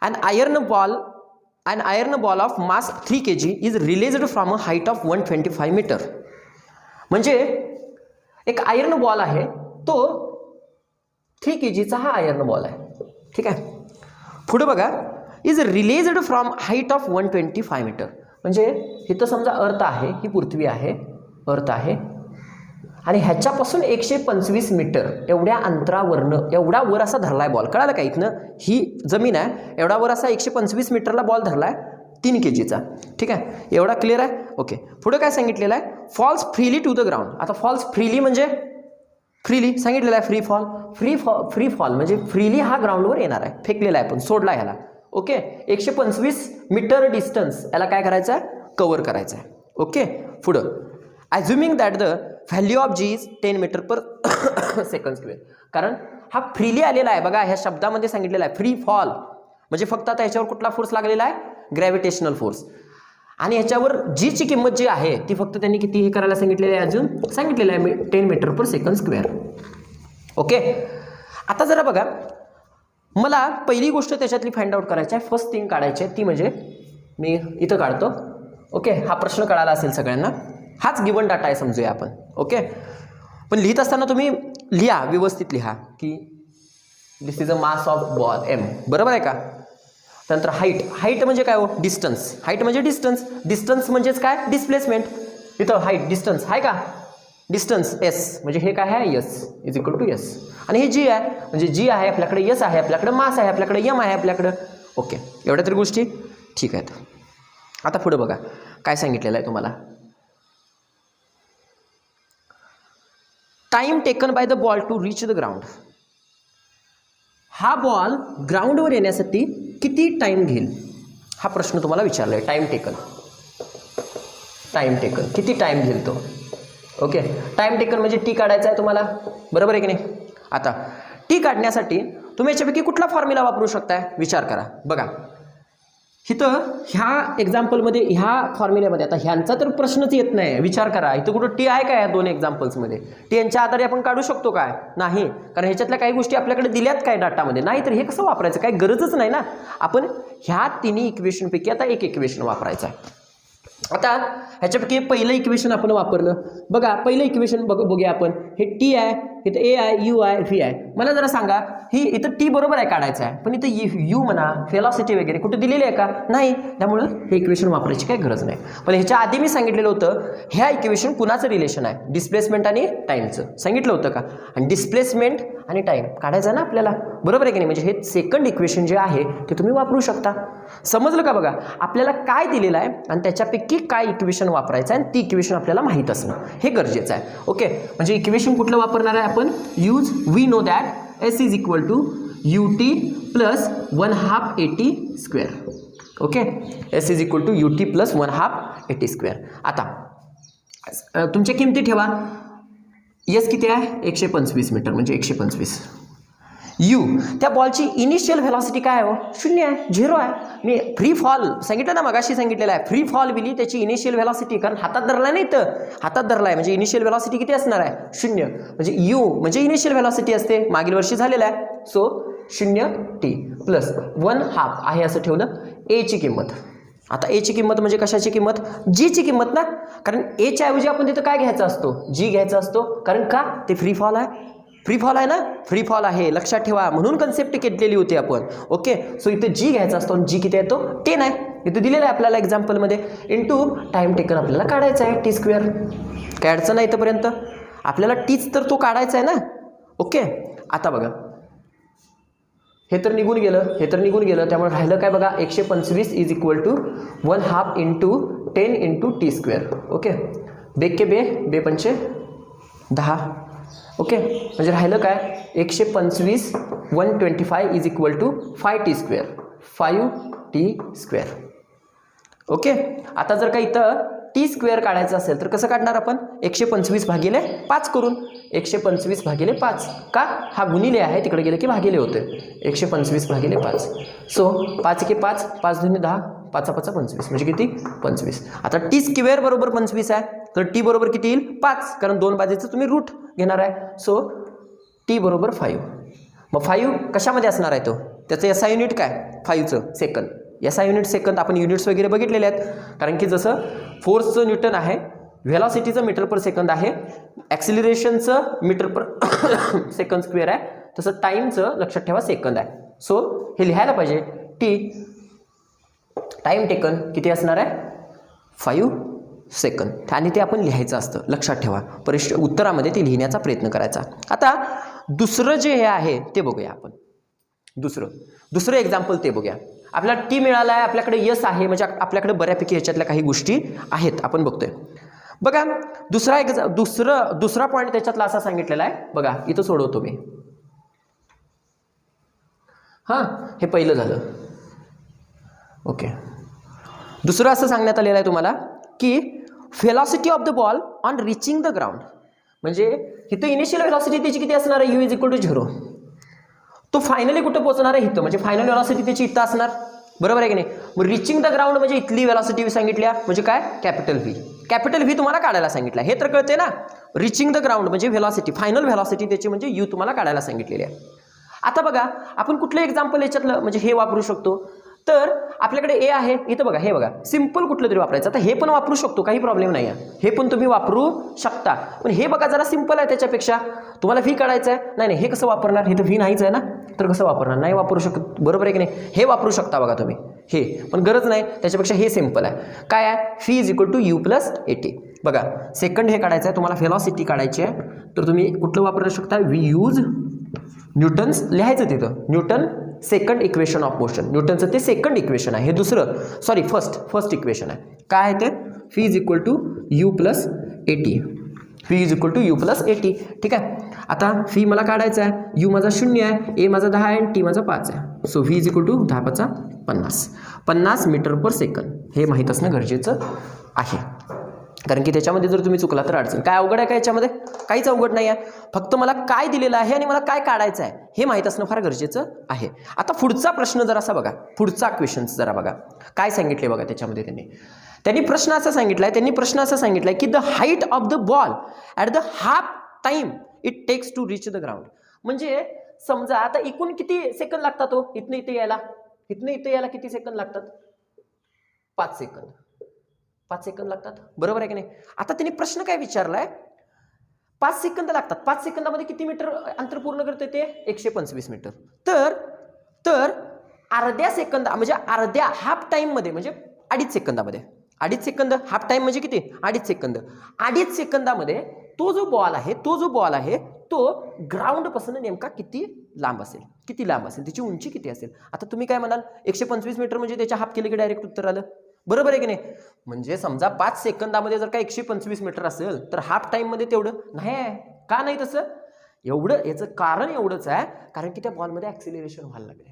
An iron ball of mass 3 kg is released from a height of 125 meter. म्हणजे एक आयर्न बॉल आहे, तो 3 kgचा हा आयर्न बॉल आहे. ठीक आहे. पुढे बघा, is released from height of 125 metre. म्हणजे इथं समजा अर्थ आहे, ही पृथ्वी आहे, अर्थ आहे, आणि ह्याच्यापासून 125 मीटर एवढ्या अंतरावरनं एवढा वर असा धरलाय बॉल. कळालं का, इथनं ही जमीन आहे, एवढा वर असा 125 मीटरला बॉल धरलाय 3 kgचा. ठीक आहे, एवढा क्लिअर आहे. ओके. पुढे काय सांगितलेलं आहे, falls freely to the ground. आता फॉल्स फ्रीली म्हणजे फ्रीली सांगितलेलं आहे, फ्री फॉल म्हणजे फ्रीली हा ग्राउंडवर येणार आहे, फेकलेला आहे पण सोडला ह्याला. ओके. 125 मीटर डिस्टन्स याला काय करायचं आहे, कव्हर करायचं आहे. ओके. पुढं assuming that the value of G is 10 metre per second square. कारण हा फ्रीली आलेला आहे बघा, ह्या शब्दामध्ये सांगितलेला आहे फ्री फॉल, म्हणजे फक्त आता ह्याच्यावर कुठला फोर्स लागलेला आहे, ग्रॅव्हिटेशनल फोर्स. आणि ह्याच्यावर जीची किंमत जी आहे ती फक्त त्यांनी किती हे करायला सांगितलेलं आहे, अजून सांगितलेलं आहे 10 metre per second square. Okay. आता जरा बघा, मला पहिली गोष्ट त्याच्यातली फाइंड आउट करायची आहे, फर्स्ट थिंग काढायची आहे, ती म्हणजे मी इथं काढतो. ओके. हा प्रश्न कळाला असेल सगळ्यांना, हाच गिवन डाटा आहे समजूया आपण. ओके. पण लिहित असताना तुम्ही लिहा, व्यवस्थित लिहा की this is a mass of ball M, बरोबर आहे का. त्यानंतर हाईट म्हणजे काय हो, डिस्टन्स. हाईट म्हणजे डिस्टन्स म्हणजेच काय, डिस्प्लेसमेंट. इथं हाईट डिस्टन्स आहे का, डिस्टन्स एस, म्हणजे हे काय आहे, S is equal to S. आणि हे जी आहे, म्हणजे जी आहे आपल्याकडे, एस आहे आपल्याकडे, मास आहे आपल्याकडे, एम आहे आपल्याकडे. ओके. एवढ्या तरी गोष्टी ठीक आहेत. आता पुढे बघा काय सांगितलेलं आहे तुम्हाला. Time taken by the ball to reach the ground. हा बॉल ग्राउंडवर येण्यासाठी किती टाइम घेईल, हा प्रश्न तुम्हाला विचारला आहे. टाइम टेकन किती टाइम घेईल तो. ओके. टाइम टेकन म्हणजे टी काढायचा आहे तुम्हाला, बरोबर आहे की नाही. आता टी काढण्यासाठी तुम्ही याच्यापैकी कुठला फॉर्म्युला वापरू शकताय, विचार करा. बघा इथं ह्या एक्झाम्पलमध्ये, ह्या फॉर्म्युल्यामध्ये, आता ह्यांचा तर प्रश्नच येत नाही, विचार करा. इथं कुठं टी आहे का या दोन एक्झाम्पल्समध्ये, टी यांच्या आधारे आपण काढू शकतो काय, नाही, कारण ह्याच्यातल्या काही गोष्टी आपल्याकडे दिल्यात काय डाटामध्ये, नाही तर हे कसं वापरायचं, काही गरजच नाही ना. आपण ह्या तिन्ही इक्वेशनपैकी आता एक इक्वेशन वापरायचं आहे. आता ह्याच्यापैकी पहिलं इक्वेशन आपण वापरलं बघा. पहिलं इक्वेशन बघूया आपण. हे टी आहे, इथं ए आहे, यू आहे, व्ही आहे. मला जरा सांगा ही इथं टी बरोबर आहे काढायचं आहे, पण इथं यू म्हणा व्हेलॉसिटी वगैरे कुठे दिलेली आहे का? नाही. त्यामुळं हे इक्वेशन वापरायची काही गरज नाही. पण ह्याच्या आधी मी सांगितलेलं होतं ह्या इक्वेशन कुणाचं रिलेशन आहे? डिस्प्लेसमेंट आणि टाईमचं सांगितलं होतं का? आणि डिस्प्लेसमेंट आणि टाईम काढायचं ना आपल्याला, बरोबर आहे की नाही? म्हणजे हे सेकंड इक्वेशन जे आहे ते तुम्ही वापरू शकता. समजलं का? बघा आपल्याला काय दिलेलं आहे आणि त्याच्यापैकी काय इक्वेशन वापरायचं आहे आणि ती इक्वेशन आपल्याला माहीत असणं हे गरजेचं आहे. ओके, म्हणजे इक्वेशन कुठलं वापरणार आहे आपण? Use we know that S is equal to U T plus 1/2 AT square. Okay, S is equal to U T plus 1/2 AT square. आता तुमच्या किमती ठेवा. एस किती आहे? 125 मीटर म्हणजे 125. यू त्या बॉलची इनिशियल व्हेलॉसिटी काय आहे? 0 आहे, 0 आहे. मी फ्री फॉल सांगितलं ना, मगाशी सांगितलेलं आहे. फ्री फॉल विली त्याची इनिशियल व्हेलॉसिटी, कारण हातात धरला नाही तर हातात धरला आहे म्हणजे इनिशियल व्हेलॉसिटी किती असणार आहे? 0. म्हणजे यू म्हणजे इनिशियल व्हेलॉसिटी असते, मागील वर्षी झालेलं आहे. सो 0t प्लस 1/2 आहे असं ठेवलं. एची किंमत, आता एची किंमत म्हणजे कशाची किंमत? जीची किंमत ना, कारण एच्या ऐवजी आपण तिथं काय घ्यायचा असतो? जी घ्यायचा असतो. कारण का? ते फ्री फॉल आहे. फ्री फॉल आहे ना, फ्री फॉल आहे लक्षात ठेवा, म्हणून कन्सेप्ट घेतलेली होती आपण. ओके, सो इथं जी घ्यायचा असतो आणि जी किती आहे तो 10 आहे. इथं दिलेलं आहे आपल्याला एक्झाम्पलमध्ये. इंटू टाईम टेकन आपल्याला काढायचा आहे टी स्क्वेअर. काय अडचण आहे इथंपर्यंत? आपल्याला टीच तर तो काढायचा आहे ना. ओके, आता बघा हे तर निघून गेलं, हे तर निघून गेलं, त्यामुळे राहिलं काय बघा? 125 is equal to 1/2 into 10 into T square. Okay, बेक के बे पंचे 10. ओके, म्हणजे राहिलं काय? 125 125 is equal to 5t square, 5t square. Okay, आता जर का इथं टी स्क्वेअर काढायचं असेल तर कसं काढणार आपण? 125 भागिले 5 करून. 125 भागिले 5 का? हा गुणिले आहे, तिकडे गेले की भागिले होते. 125 भागिले 5. सो 5 के 5, 5 दुनी 10, 5 5 25 म्हणजे किती? 25. आता टी स्क्वेअर बरोबर 25 आहे, तर टी बरोबर किती येईल? 5, कारण दोन बाजूचं तुम्ही रूट घेणार आहे. सो टी बरोबर 5. मग 5 कशामध्ये असणार आहे तो? त्याचं एसआय युनिट काय? 5चं सेकंद. एसआय युनिट सेकंद आपण युनिट्स वगैरे बघितलेले आहेत, कारण की जसं फोर्सचं न्यूटन आहे, व्हेलॉसिटीचं मीटर पर सेकंद आहे, ॲक्सिलरेशनचं मीटर पर सेकंद स्क्वेअर आहे, तसं टाईमचं लक्षात ठेवा सेकंद आहे. सो हे लिहायला पाहिजे टी टाईम टेकन किती असणार आहे? 5 सेकंद. आणि ते आपण लिहायचं असतं, लक्षात ठेवा. उत्तरामध्ये ते लिहिण्याचा प्रयत्न करायचा. आता दुसरं जे हे आहे ते बघूया आपण. दुसरं एक्झाम्पल ते बघूया. आपल्याला टी मिळाला आहे, आपल्याकडे यस आहे, म्हणजे आपल्याकडे बऱ्यापैकी ह्याच्यातल्या काही गोष्टी आहेत आपण बघतोय. बघा दुसरा पॉईंट त्याच्यातला असा सांगितलेला आहे बघा, इथं सोडवतो मी. हां, हे पहिलं झालं. ओके, दुसरं असं सांगण्यात आलेलं आहे तुम्हाला की velocity of the ball on reaching the ground. म्हणजे इथं इनिशियल व्हेलॉसिटी त्याची किती असणार आहे? U is equal to 0. तो फायनली कुठं पोहोचणार आहे? इथं, म्हणजे फायनल व्हेलॉसिटी त्याची इथं असणार, बरोबर आहे की नाही? मग रिचिंग द ग्राउंड म्हणजे इथली व्हेलॉसिटी सांगितल्या, म्हणजे काय? Capital V. कॅपिटल व्ही तुम्हाला काढायला सांगितलं, हे तर कळते ना. रिचिंग द ग्राउंड म्हणजे व्हेलॉसिटी, फायनल व्हेलॉसिटी त्याची म्हणजे यू तुम्हाला काढायला सांगितलेली आहे. आता बघा आपण कुठलं एक्झाम्पल याच्यातलं म्हणजे हे वापरू शकतो. तर आपल्याकडे ए आहे, इथं बघा, हे बघा सिंपल कुठलं तरी वापरायचं. आता हे पण वापरू शकतो, काही प्रॉब्लेम नाही आहे, हे पण तुम्ही वापरू शकता. पण हे बघा जरा सिंपल आहे त्याच्यापेक्षा. तुम्हाला व्ही काढायचं आहे, नाही हे कसं वापरणार? हे तर व्ही नाहीच आहे ना, तर कसं वापरणार? नाही वापरू शकत, बरोबर आहे की नाही? हे वापरू शकता बघा तुम्ही, हे पण गरज नाही, त्याच्यापेक्षा हे सिंपल आहे. काय आहे? V is equal to U plus AT. बघा सेकंड हे काढायचं आहे तुम्हाला, व्हेलॉसिटी काढायची आहे, तर तुम्ही कुठलं वापरू शकता? वी यूज न्यूटन्स लिहायचं तिथं, Newton second equation of motion. न्यूटनचं ते सेकंड इक्वेशन आहे, हे दुसरं सॉरी फर्स्ट इक्वेशन आहे. काय आहे ते? V is equal to U plus AT. V is equal to U plus AT. ठीक आहे, आता व्ही मला काढायचं आहे, यू माझा 0 आहे, ए माझा 10 आहे आणि टी माझा 5 आहे. So V is equal to 10 5 50 metre per second. हे माहीत असणं गरजेचं आहे, कारण की त्याच्यामध्ये जर तुम्ही चुकला तर अडचण. काय अवघड आहे का याच्यामध्ये? काहीच अवघड नाही आहे, फक्त मला काय दिलेलं आहे आणि मला काय काढायचं आहे हे माहीत असणं फार गरजेचं आहे. आता पुढचा प्रश्न जरासा बघा, पुढचा क्वेश्चन्स जरा बघा काय सांगितले बघा. त्याच्यामध्ये त्यांनी प्रश्न असा सांगितलाय की the height of the ball at the half time it takes to reach the ground. म्हणजे समजा आता एकूण किती सेकंद लागतात हो इथनं इथे यायला किती सेकंद लागतात? 5 सेकंद. 5 सेकंद लागतात, बरोबर आहे की नाही. आता त्यांनी प्रश्न काय विचारलाय, 5 सेकंद लागतात, 5 सेकंदामध्ये किती मीटर अंतर पूर्ण करते ते 125 मीटर. तर तर अर्ध्या सेकंद म्हणजे अर्ध्या हाफ टाइम मध्ये म्हणजे 2.5 सेकंदामध्ये, 2.5 सेकंद हाफ टाइम म्हणजे किती 2.5 सेकंद, 2.5 सेकंदामध्ये तो जो बॉल आहे तो ग्राउंड पासून नेमका किती लांब असेल, त्याची उंची किती असेल. आता तुम्ही काय म्हणाल 125 मीटर म्हणजे त्याच्या हाफ केले की डायरेक्ट उत्तर आलं, बरोबर आहे की नाही. म्हणजे समजा 5 सेकंदामध्ये जर का 125 मीटर असेल तर हाफ टाइम मध्ये तेवढं नाही आहे. का नाही तसं, एवढं याचं कारण एवढंच आहे कारण की त्या बॉलमध्ये ऍक्सिलरेशन व्हायला लागले,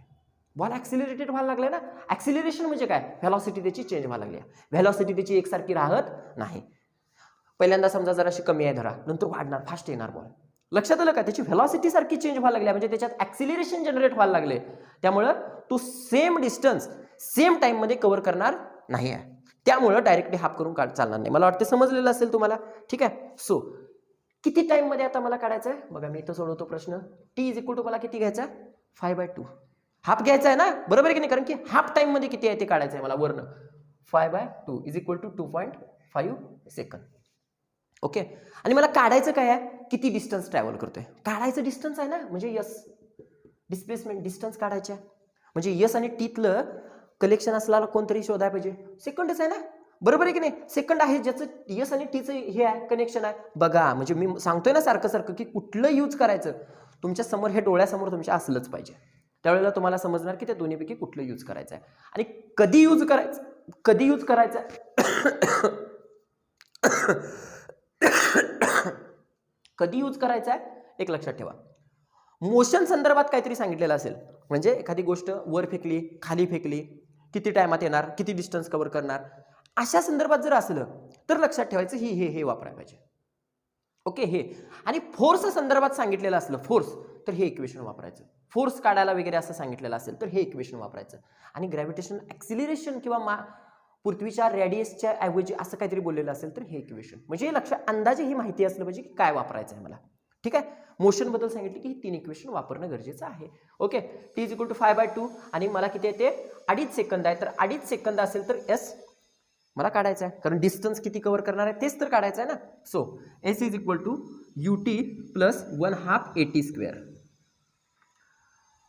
बॉल ऍक्सिलरेटेड व्हायला लागले ना. ऍक्सिलरेशन म्हणजे काय, व्हेलॉसिटी त्याची चेंज व्हायला लागली, व्हेलॉसिटी त्याची एकसारखी राहत नाही. पहिल्यांदा समजा जराशी कमी आहे धरा, नंतर वाढणार, फास्ट येणार बॉल, लक्षात आलं का, त्याची व्हेलॉसिटी सारखी चेंज व्हायला लागली म्हणजे त्याच्यात ऍक्सिलरेशन जनरेट व्हायला लागले. त्यामुळं तो सेम डिस्टन्स सेम टाइम मध्ये कव्हर करणार नाही आहे, त्यामुळं डायरेक्टली हाफ करून चालणार नाही. मला वाटतं समजलेलं असेल तुम्हाला, ठीक आहे. सो किती टाइम मध्ये आता मला काढायचं आहे बघा, मी इथं सोडवतो प्रश्न. टी इज इक्वल टू मला किती घ्यायचा, 5/2 हाफ घ्यायचा आहे ना, बरोबर आहे की नाही, कारण की हाफ टाइम मध्ये किती आहे ते काढायचं आहे मला वरनं. 5/2 is equal to 2.5 second. Okay, आणि मला काढायचं काय आहे, किती डिस्टन्स ट्रॅव्हल करतोय, काढायचं डिस्टन्स आहे ना, म्हणजे यस डिस्प्लेसमेंट डिस्टन्स काढायचे आहे. म्हणजे यस आणि टीतलं कलेक्शन असलेला कोणतरी शोधायला पाहिजे, सेकंडच आहे ना, बरोबर आहे की नाही. सेकंड आहे ज्याचं यस आणि टीचं हे आहे कनेक्शन आहे. बघा म्हणजे मी सांगतोय ना सारखं सारखं की कुठलं यूज करायचं, तुमच्या समोर हे डोळ्यासमोर तुमच्या असलंच पाहिजे, त्यावेळेला तुम्हाला समजणार की त्या दोन्हीपैकी कुठलं यूज करायचं आहे आणि कधी यूज करायचं कधी यूज करायचा आहे एक लक्षात ठेवा. मोशन संदर्भात काहीतरी सांगितलेलं असेल, म्हणजे एखादी गोष्ट वर फेकली खाली फेकली, किती टायमात येणार, किती डिस्टन्स कव्हर करणार, अशा संदर्भात जर असलं तर लक्षात ठेवायचं हे वापरायला पाहिजे. ओके, हे. आणि फोर्स संदर्भात सांगितलेलं असलं फोर्स, तर हे इक्वेशन वापरायचं. फोर्स काढायला वगैरे असं सांगितलेलं असेल तर हे इक्वेशन वापरायचं. आणि ग्रॅव्हिटेशन ऍक्सिलरेशन किंवा पृथ्वीच्या रेडियसच्या ऐवजी असं काहीतरी बोललेलं असेल तर हे इक्वेशन, म्हणजे लक्षात अंदाजे ही माहिती असलं पाहिजे की काय वापरायचं आहे मला, ठीक आहे. मोशन बद्दल सांगितलं की ही 3 इक्वेशन वापरणं गरजेचं आहे. Okay, T is equal to 5/2 आणि मला किती येते 2.5 सेकंद आहे, तर 2.5 सेकंद असेल तर एस मला काढायचं आहे, कारण डिस्टन्स किती कव्हर करणार आहे तेच तर काढायचं आहे ना. So S is equal to UT plus 1/2 AT².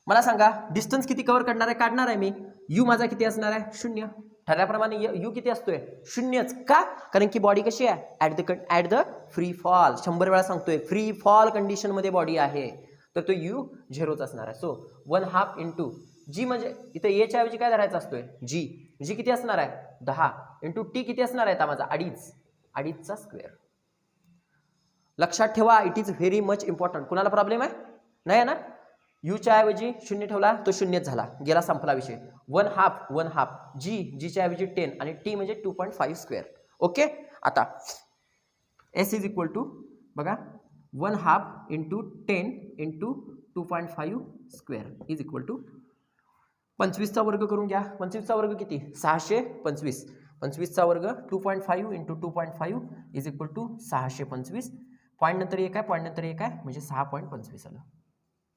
मला सांगा डिस्टन्स किती कव्हर करणार आहे, काढणार आहे मी. यू माझा किती असणार आहे 0, ठरल्याप्रमाणे यू किती असतोय 0च का, कारण की बॉडी कशी आहे ॲट द फ्री फॉल, 100 वेळा सांगतोय फ्री फॉल कंडिशन मध्ये बॉडी आहे, तर तो यू 0च असणार आहे. सो 1/2 इंटू जी, म्हणजे इथं एच्या ऐवजी काय धरायचा असतोय जी किती असणार आहे 10 इंटू टी किती असणार आहे माझा 2.5चा स्क्वेअर. लक्षात ठेवा, it is very much important. कुणाला प्रॉब्लेम आहे नाही आहे ना, यूच्या ऐवजी 0 ठेवला तो 0च झाला, गेला संपला विषय. 1/2 जीच्या ऐवजी 10 आणि टी म्हणजे 2.5 स्क्वेअर. ओके, आता एस इज इक्वल टू बघा 1/2 into 10 into 2.5 square is equal to 25चा वर्ग करून घ्या. 25चा वर्ग किती 625, 25चा वर्ग 2.5 into 2.5 is equal to 625. Point नंतर एक आहे म्हणजे 6.25 आलं,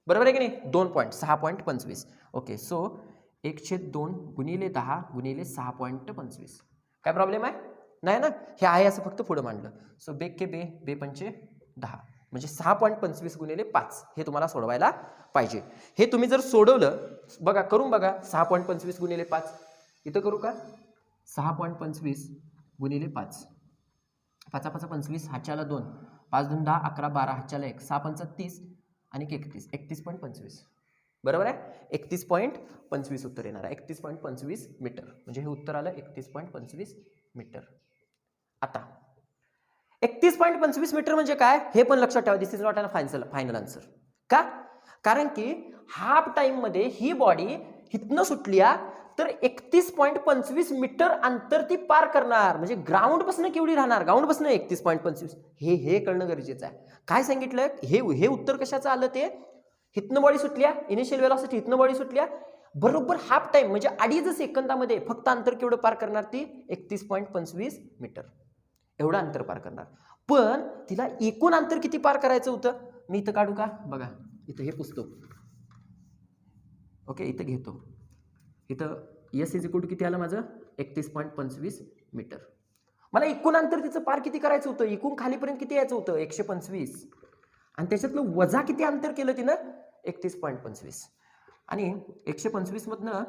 बरोबर आहे की नाही, 2 पॉईंट 6.25. ओके, सो 1/2 गुणिले 10 गुणिले 6.25. काय प्रॉब्लेम आहे नाही ना, हे आहे असं फक्त पुढं मांडलं. सो बे पंचे 10 म्हणजे 6.25 गुणिले 5 हे तुम्हाला सोडवायला पाहिजे. हे तुम्ही जर सोडवलं बघा, करून बघा 6.25 गुणिले 5, इथं करू का 6.25 गुणिले 5, 5 5 25, हाच्याला 2, 5 2 10 11 12, हाच्याला 1, 6 5 30 आणि 31.25, बरोबर आहे. 31.25 उत्तर येणार आहे, 31.25 मीटर, म्हणजे हे उत्तर आलं 31.25 मीटर. आता 31.25 मीटर म्हणजे काय हे पण लक्षात ठेवा, this is not an final answer. का, कारण की हाफ टाइम मध्ये ही बॉडी हितनं सुटली तर 31.25 मीटर अंतर ती पार करणार, म्हणजे ग्राउंड पासून केवढी राहणार, ग्राउंड पासून 31.25, हे कळणं गरजेचं आहे. काय सांगितलं हे उत्तर कशाचं आलं, ते हितनं बॉडी सुटल्या, इनिशियल वेलॉसिटी हितनं बॉडी सुटल्या, बरोबर हाफ टाइम म्हणजे 2.5 सेकंदामध्ये फक्त अंतर केवढं पार करणार ती 31.25 मीटर, एवढं अंतर पार करणार. पण तिला एकूण अंतर किती पार करायचं होतं, मी इथं काढू का बघा, इथं हे पुस्तक, ओके इथं घेतो, इथं एस इज इक्वल टू किती आलं माझं 31.25 मीटर. मला एकूण अंतर तिचं पार किती करायचं होतं, एकूण खालीपर्यंत किती यायचं होतं 125, आणि त्याच्यातलं वजा किती अंतर केलं तिनं 31.25, आणि 125 मधनं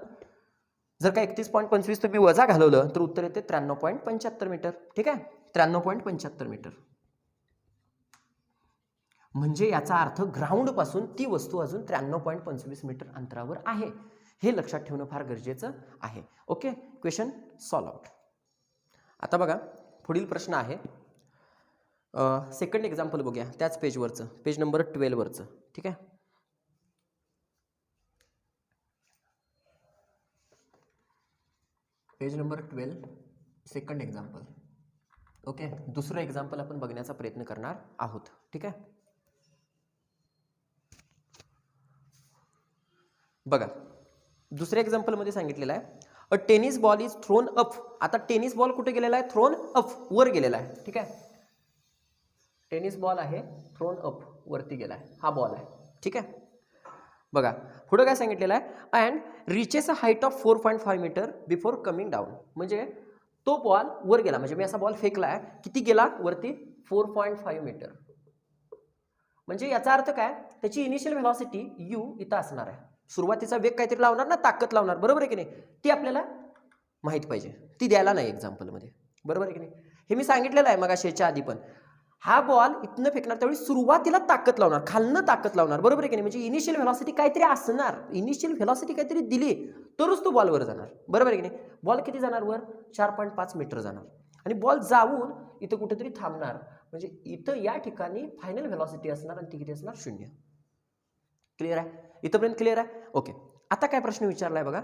जर का 31.25 तुम्ही वजा घालवलं तर उत्तर येते 93.75 मीटर. ठीक आहे, 93.75 मीटर. म्हणजे याचा अर्थ ग्राउंड पासून ती वस्तू अजून 93.25 मीटर अंतरावर आहे, हे लक्षात ठेवणं फार गरजेचं आहे. Okay, question solve out. आता बघा पुढील प्रश्न आहे, सेकंड एक्झाम्पल बघूया त्याच पेजवरचं, पेज नंबर 12 वरचं. ठीक आहे, page number 12, second example. Okay, दुसरं एक्झाम्पल आपण बघण्याचा प्रयत्न करणार आहोत. ठीक आहे, बघा दुसऱ्या एक्झाम्पलमध्ये सांगितलेलं आहे a tennis ball is thrown up. आता टेनिस बॉल कुठे गेलेला आहे, थ्रोन अप, वर गेलेला आहे. ठीक आहे, टेनिस बॉल आहे थ्रोन अप, वरती गेला आहे, हा बॉल आहे. ठीक आहे, बघा पुढे काय सांगितलेलं आहे, and reaches a height of 4.5 metre before coming down. म्हणजे तो बॉल वर गेला, म्हणजे मी असा बॉल फेकला आहे, किती गेला वरती 4.5 मीटर. म्हणजे याचा अर्थ काय, त्याची इनिशियल व्हेलॉसिटी यू इथं असणार आहे. सुरुवातीचा वेग काहीतरी लावणार ना, ताकद लावणार, बरोबर आहे की नाही, ती आपल्याला माहित पाहिजे, ती द्यायला नाही एक्झाम्पलमध्ये, बरोबर आहे की नाही. हे मी सांगितलेलं आहे मगाशीच्या आधी पण, हा बॉल इथनं फेकणार त्यावेळी सुरुवातीला ताकद लावणार, खालनं ताकद लावणार, बरोबर आहे की नाही. म्हणजे इनिशियल व्हेलॉसिटी काहीतरी असणार, इनिशियल व्हेलॉसिटी काहीतरी दिली तरच तो बॉलवर जाणार, बरोबर आहे की नाही. बॉल किती जाणार वर, 4.5 मीटर जाणार, आणि बॉल जाऊन इथं कुठेतरी थांबणार, म्हणजे इथं या ठिकाणी फायनल व्हेलॉसिटी असणार, आणि ती किती असणार, 0. क्लिअर आहे, इथंपर्यंत क्लिअर आहे. ओके, आता काय प्रश्न विचारलाय बघा,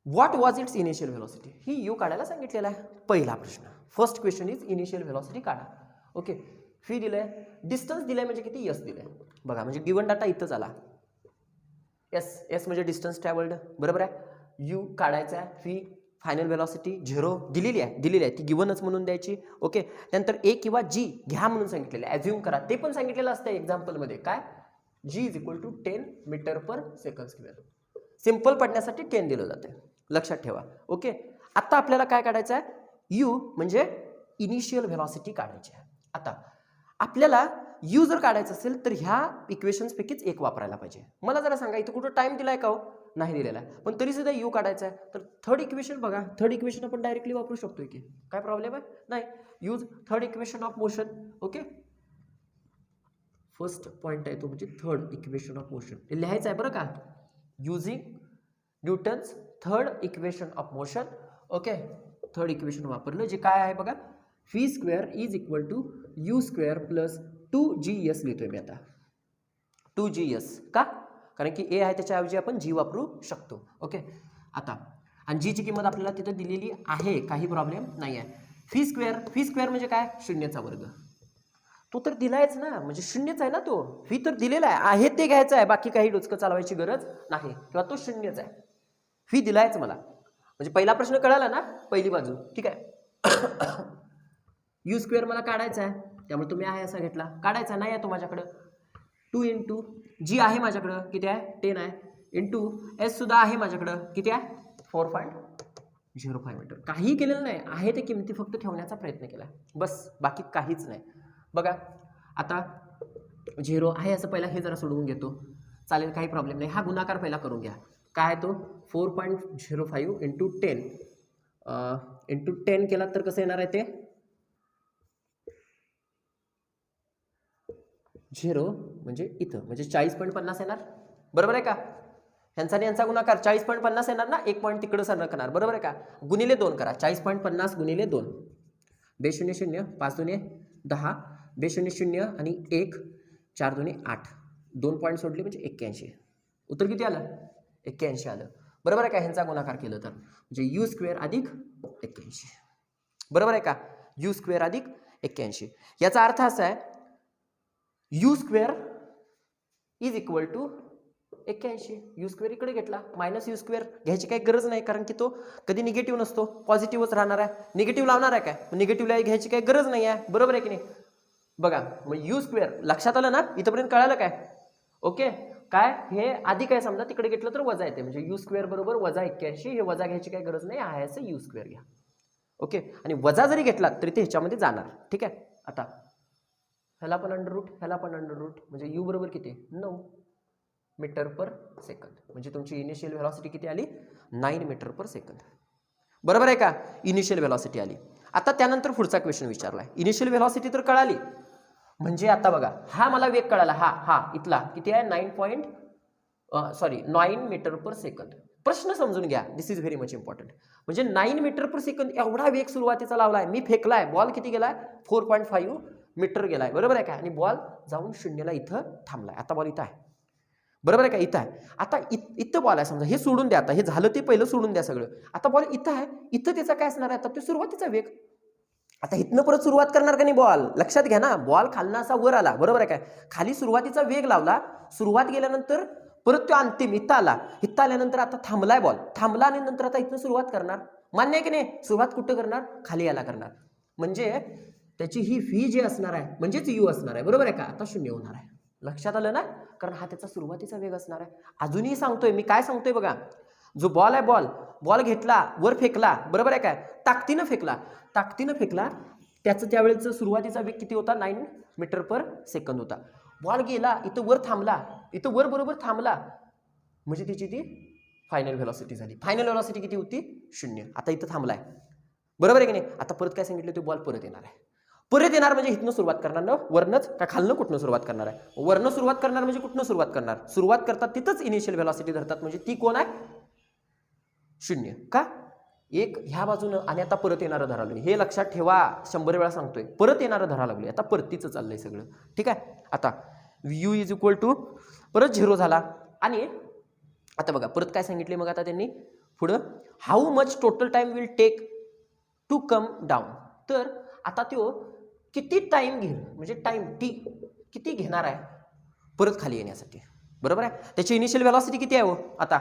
what was it's initial velocity. He you काढायला सांगितलेला आहे. पहिला प्रश्न, first question is initial velocity काढा. ओके, फी दिलंय, डिस्टन्स दिलंय, म्हणजे किती एस दिलंय बघा, म्हणजे गिवन डाटा इथंच आला, एस, एस म्हणजे डिस्टन्स ट्रॅव्हल्ड, बरोबर आहे. यू काढायचा आहे, फी, फायनल व्हेलॉसिटी 0 दिलेली आहे, ती गिवनच म्हणून द्यायची. ओके, त्यानंतर ए किंवा जी घ्या म्हणून सांगितलेलं आहे, ॲझ्युम करा, ते पण सांगितलेलं असतं एक्झाम्पलमध्ये, काय G is equal to 10 metre per second square. Simple पडण्यासाठी 10 दिलं जाते, लक्षात ठेवा. ओके, आता आपल्याला काय काढायचं आहे, यू म्हणजे इनिशियल व्हेलॉसिटी काढायची आहे. आता आपल्याला यू जर काढायचं असेल तर ह्या इक्वेशन्स पैकीच एक वापरायला पाहिजे. मला जरा सांगा, इथं कुठं टाइम दिलाय का हो, नाही दिलेला आहे, पण तरी सुद्धा यू काढायचा आहे, तर थर्ड इक्वेशन बघा, थर्ड इक्वेशन आपण डायरेक्टली वापरू शकतोय की, काय प्रॉब्लेम आहे, नाही. Use third equation of motion. Okay, first point आहे तो म्हणजे थर्ड इक्वेशन ऑफ मोशन, हे लिहायचं आहे बरं का, using Newton's third equation of motion. Okay, third equation वापरलं, जे काय आहे बघा, V square is equal to U square plus 2GS लिहितोय मी आता, 2GS का, कारण की ए आहे त्याच्याऐवजी आपण जी वापरू शकतो. ओके, आता आणि जीची किंमत आपल्याला तिथं दिलेली आहे, काही प्रॉब्लेम नाही आहे. व्ही स्क्वेअर म्हणजे काय, शून्याचा वर्ग, तो तर दिलायच ना, म्हणजे शून्यच आहे ना, तो व्ही तर दिलेला आहे ते घ्यायचं आहे, बाकी काही डोचकं चालवायची गरज नाही, किंवा तो शून्यच आहे, व्ही दिलायच मला. म्हणजे पहिला प्रश्न कळाला ना, पहिली बाजू. ठीक आहे, यू स्क्वेअर मला काढायचा आहे, त्यामुळे तुम्ही आहे असा घेतला, काढायचा नाही आहे तो माझ्याकडं, 2 इंटू जी आहे माझ्याकडं किती आहे 10 आहे, इंटू एस सुद्धा आहे माझ्याकडं किती आहे 4.05 मीटर. काही केलेलं नाही आहे, ते किमती फक्त ठेवण्याचा प्रयत्न केला, बस, बाकी काहीच नाही. बघा आता 0 आहे असं पहिला हे जरा सोडवून घेतो, चालेल, काही प्रॉब्लेम नाही. हा गुणाकार पहिला करून घ्या, काय आहे तो 4.05 इंटू 10 इंटू 10 केला तर कसं येणार आहे ते 0, म्हणजे इथं म्हणजे 40.50 येणार, बरोबर आहे का. ह्यांचा आणि यांचा गुणाकार 40.50 येणार ना, 1 पॉईंट तिकडं सरकणार, बरोबर आहे का. गुणिले 2 करा, 40.50 गुणिले 2, 2 0 0 5 2 10, 2 0 0 आणि 1 4 2 8, 2 पॉईंट सोडले म्हणजे 81. उत्तर किती आलं 81 आलं, बरोबर आहे का. ह्यांचा गुणाकार केलं तर म्हणजे यू स्क्वेअर अधिक 81, बरोबर आहे का. यू स्क्वेअर अधिक 81, याचा अर्थ असा आहे U square is equal to 81. U square इकडे घेतला, मायनस यू स्क्वेअर घ्यायची काही गरज नाही, कारण की तो कधी निगेटिव्ह नसतो, पॉझिटिव्हच राहणार आहे. निगेटिव्ह लावणार आहे काय, निगेटिव्हला घ्यायची काही गरज नाही आहे, बरोबर आहे की नाही. बघा मग यू स्क्वेअर लक्षात आलं ना, इथंपर्यंत कळालं काय. ओके, काय हे अधिक आहे समजा, तिकडे घेतलं तर वजा येते, म्हणजे यू स्क्वेअर बरोबर वजा 81, हे वजा घ्यायची काही गरज नाही, आहे असं यू स्क्वेअर घ्या. ओके, आणि वजा जरी घेतला तरी ते ह्याच्यामध्ये जाणार. ठीक आहे. आता ह्याला पण अंडर रूट, ह्याला पण अंडर रूट, म्हणजे यू बरोबर किती 9 मीटर पर सेकंद. म्हणजे तुमची इनिशियल व्हेलॉसिटी किती आली 9 मीटर पर सेकंद. बरोबर आहे का, इनिशियल व्हेलॉसिटी आली. आता त्यानंतर पुढचा क्वेश्चन विचारलाय. इनिशियल व्हेलॉसिटी तर कळाली, म्हणजे आता बघा हा मला वेग कळाला, हा इथला किती आहे 9 मीटर पर सेकंद. प्रश्न समजून घ्या, दिस इज व्हेरी मच इम्पॉर्टंट. म्हणजे 9 मीटर पर सेकंद एवढा वेग सुरुवातीचा लावलाय मी, फेकलाय बॉल किती गेलाय 4.5 मीटर गेलाय. बरोबर आहे का, आणि बॉल जाऊन शून्यला इथं थांबलाय. आता बॉल इथं आहे, बरोबर आहे का, इथं आहे. आता इथं बॉल आहे समजा, हे सोडून द्या, आता हे झालं ते पहिलं सोडून द्या सगळं. आता बॉल इथं आहे, इथं त्याचा काय असणार आहे, आता ते सुरुवातीचा वेग. आता इथनं परत सुरुवात करणार का नाही बॉल, लक्षात घ्या ना, बॉल खालनं असा वर आला, बरोबर आहे काय, खाली सुरुवातीचा वेग लावला, सुरुवात गेल्यानंतर परत तो अंतिम इथं आला, इथं आल्यानंतर आता थांबलाय बॉल, थांबला आणि नंतर आता इथनं सुरुवात करणार. मान्य आहे की नाही, सुरुवात कुठं करणार, खाली याला करणार. म्हणजे त्याची ही व्ही जी असणार आहे म्हणजेच यू असणार आहे. बरोबर आहे का, आता शून्य होणार आहे. लक्षात आलं ना, कारण हा त्याचा सुरुवातीचा वेग असणार आहे. अजूनही सांगतोय मी, काय सांगतोय बघा, जो बॉल आहे, बॉल घेतला, वर फेकला, बरोबर आहे काय, ताकदीनं फेकला, त्याचं त्यावेळेचं सुरुवातीचा वेग किती होता 9 मीटर पर सेकंद होता. बॉल गेला, इथं वर थांबला, इथं वर बरोबर थांबला, म्हणजे त्याची ती फायनल व्हेलॉसिटी झाली. फायनल व्हेलॉसिटी किती होती 0. आता इथं थांबलाय, बरोबर आहे की नाही. आता परत काय सांगितलं, तो बॉल परत येणार आहे. परत येणार म्हणजे इथनं सुरुवात करणार ना, वरनच का खालनं कुठनं सुरुवात करणार आहे, वरनं सुरुवात करणार म्हणजे कुठनं सुरुवात करणार, सुरुवात करतात तिथंच इनिशियल व्हेलॉसिटी धरतात, म्हणजे ती कोण आहे 0. का, एक ह्या बाजूनं आणि आता परत येणारं धरा लागली. हे लक्षात ठेवा, 100 वेळा सांगतोय, परत येणारं धरा लागली. आता परतीचं चाललंय सगळं. ठीक आहे. आता यू इज इक्वल टू परत 0 झाला. आणि आता बघा परत काय सांगितले मग आता त्यांनी पुढं, how much total time will take to come down. तर आता तो किती टाइम घेईल, म्हणजे टाइम टी किती घेणार आहे परत खाली येण्यासाठी. बरोबर आहे, त्याची इनिशियल व्हेलॉसिटी किती आहे हो, आता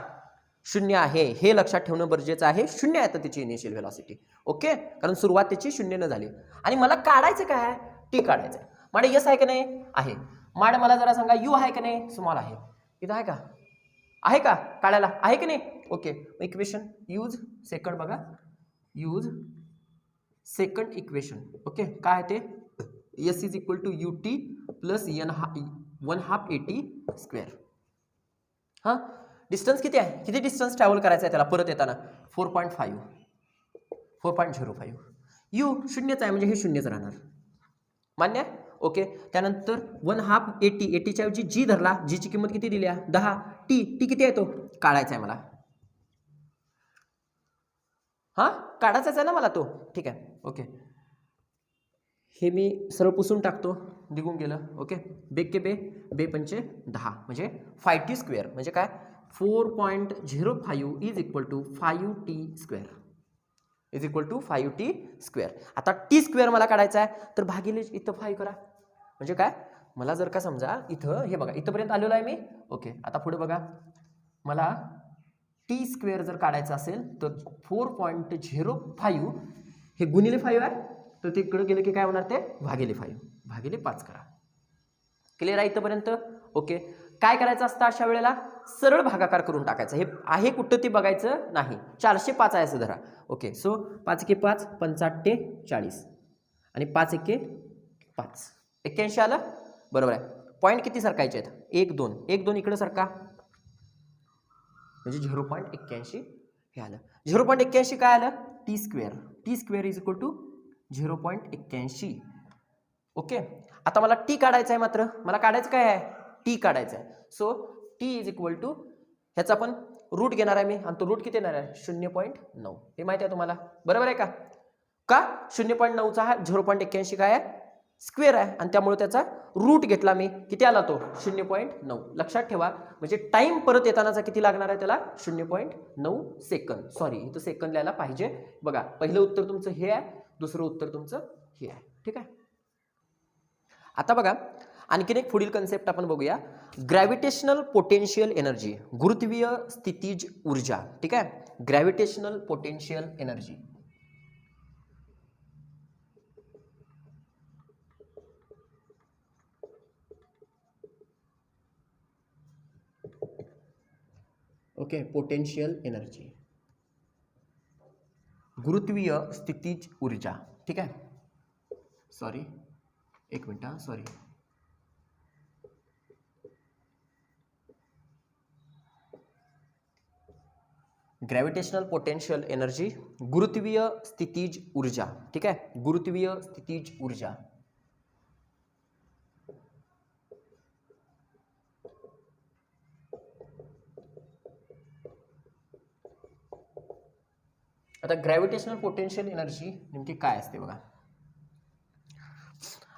0 आहे, हे लक्षात ठेवणं गरजेचं आहे. 0 आहे तर त्याची इनिशियल व्हेलॉसिटी. ओके, कारण सुरुवात त्याची 0 न झाली. आणि मला काढायचं काय आहे, टी काढायचं. माडे यस आहे का नाही, आहे. माडे मला जरा सांगा, यू आहे का नाही, स्मॉल आहे. इथं आहे का, आहे का, काढायला आहे की नाही. ओके, इक्वेशन यूज सेकंड बघा, यूज सेकंड इक्वेशन. ओके, काय ते, S is equal to U T plus N 1/2 AT square. हां, डिस्टन्स किती आहे, किती डिस्टन्स ट्रॅव्हल करायचं आहे त्याला परत येताना 4.05. यू 0च आहे म्हणजे हे 0च राहणार. मान्य आहे. ओके, त्यानंतर 1/2 AT, ATच्या ऐवजी जी धरला, जीची किंमत किती दिली आहे 10. टी किती आहे तो काढायचा आहे मला. हां, काढायचाच आहे ना मला तो. ठीक आहे. ओके, हे मी सरळ पुसून टाकतो, निघून गेलं. ओके, बेक के बे पंचे 10 म्हणजे 5t स्क्वेअर, म्हणजे काय 4.05 is equal to 5t square, is equal to 5t square. आता टी स्क्वेअर मला काढायचा आहे, तर भागिले इथं 5 करा. म्हणजे काय, मला जर का समजा इथं हे बघा इथंपर्यंत आलेलो आहे मी. ओके, आता पुढे बघा, मला टी स्क्वेअर जर काढायचं असेल तर 4.05 हे गुणिले 5 आहे, तर ते इकडे गेलं की काय होणार, ते भागिले 5 भागिले 5 करा. क्लिअर आहे इथंपर्यंत. ओके, काय करायचं असतं अशा वेळेला, सरळ भागाकार करून टाकायचं. हे आहे कुठं ते बघायचं नाही. 405 आहे असं धरा. ओके, सो 5 एके 5, 5 40 आणि 5 एके 5, 81 आलं. बरोबर आहे. पॉईंट किती सरकायचे आहेत, 1 2, 1 2 इकडं सरका, म्हणजे 0.81 हे आलं. 0.81 काय आलं, T square is equal to 0.81. Okay, आता मला टी काढायचं आहे, मात्र मला काढायचं काय आहे, टी काढायचं आहे. So T is equal to, ह्याचा पण रूट घेणार आहे मी, आणि तो रूट किती येणार आहे 0.9. हे माहिती आहे तुम्हाला, बरोबर आहे का 0.9चा हा 0.81 काय आहे स्क्वेअर आहे, आणि त्यामुळे त्याचा रूट घेतला मी, किती आला तो 0.9. लक्षात ठेवा, म्हणजे टाइम परत येतानाचा किती लागणार आहे त्याला 0.9 सेकंद. सॉरी, इथं सेकंद लिहायला पाहिजे. बघा, पहिलं उत्तर तुमचं हे आहे, दुसरं उत्तर तुमचं हे आहे. ठीक आहे. आता बघा, आणखीन एक पुढील कन्सेप्ट आपण बघूया, ग्रॅव्हिटेशनल पोटेन्शियल एनर्जी, गुरुत्वीय स्थितीज ऊर्जा. ठीक आहे, gravitational potential energy. Okay, potential energy. गुरुत्वीय स्थितीज ऊर्जा. ठीक आहे, सॉरी एक मिनिट हां, सॉरी. ग्रॅव्हिटेशनल पोटेन्शियल एनर्जी, गुरुत्वीय स्थितीज ऊर्जा. ठीक आहे, गुरुत्वीय स्थितीज ऊर्जा. आता ग्रॅव्हिटेशनल पोटेन्शियल एनर्जी नेमकी काय असते बघा.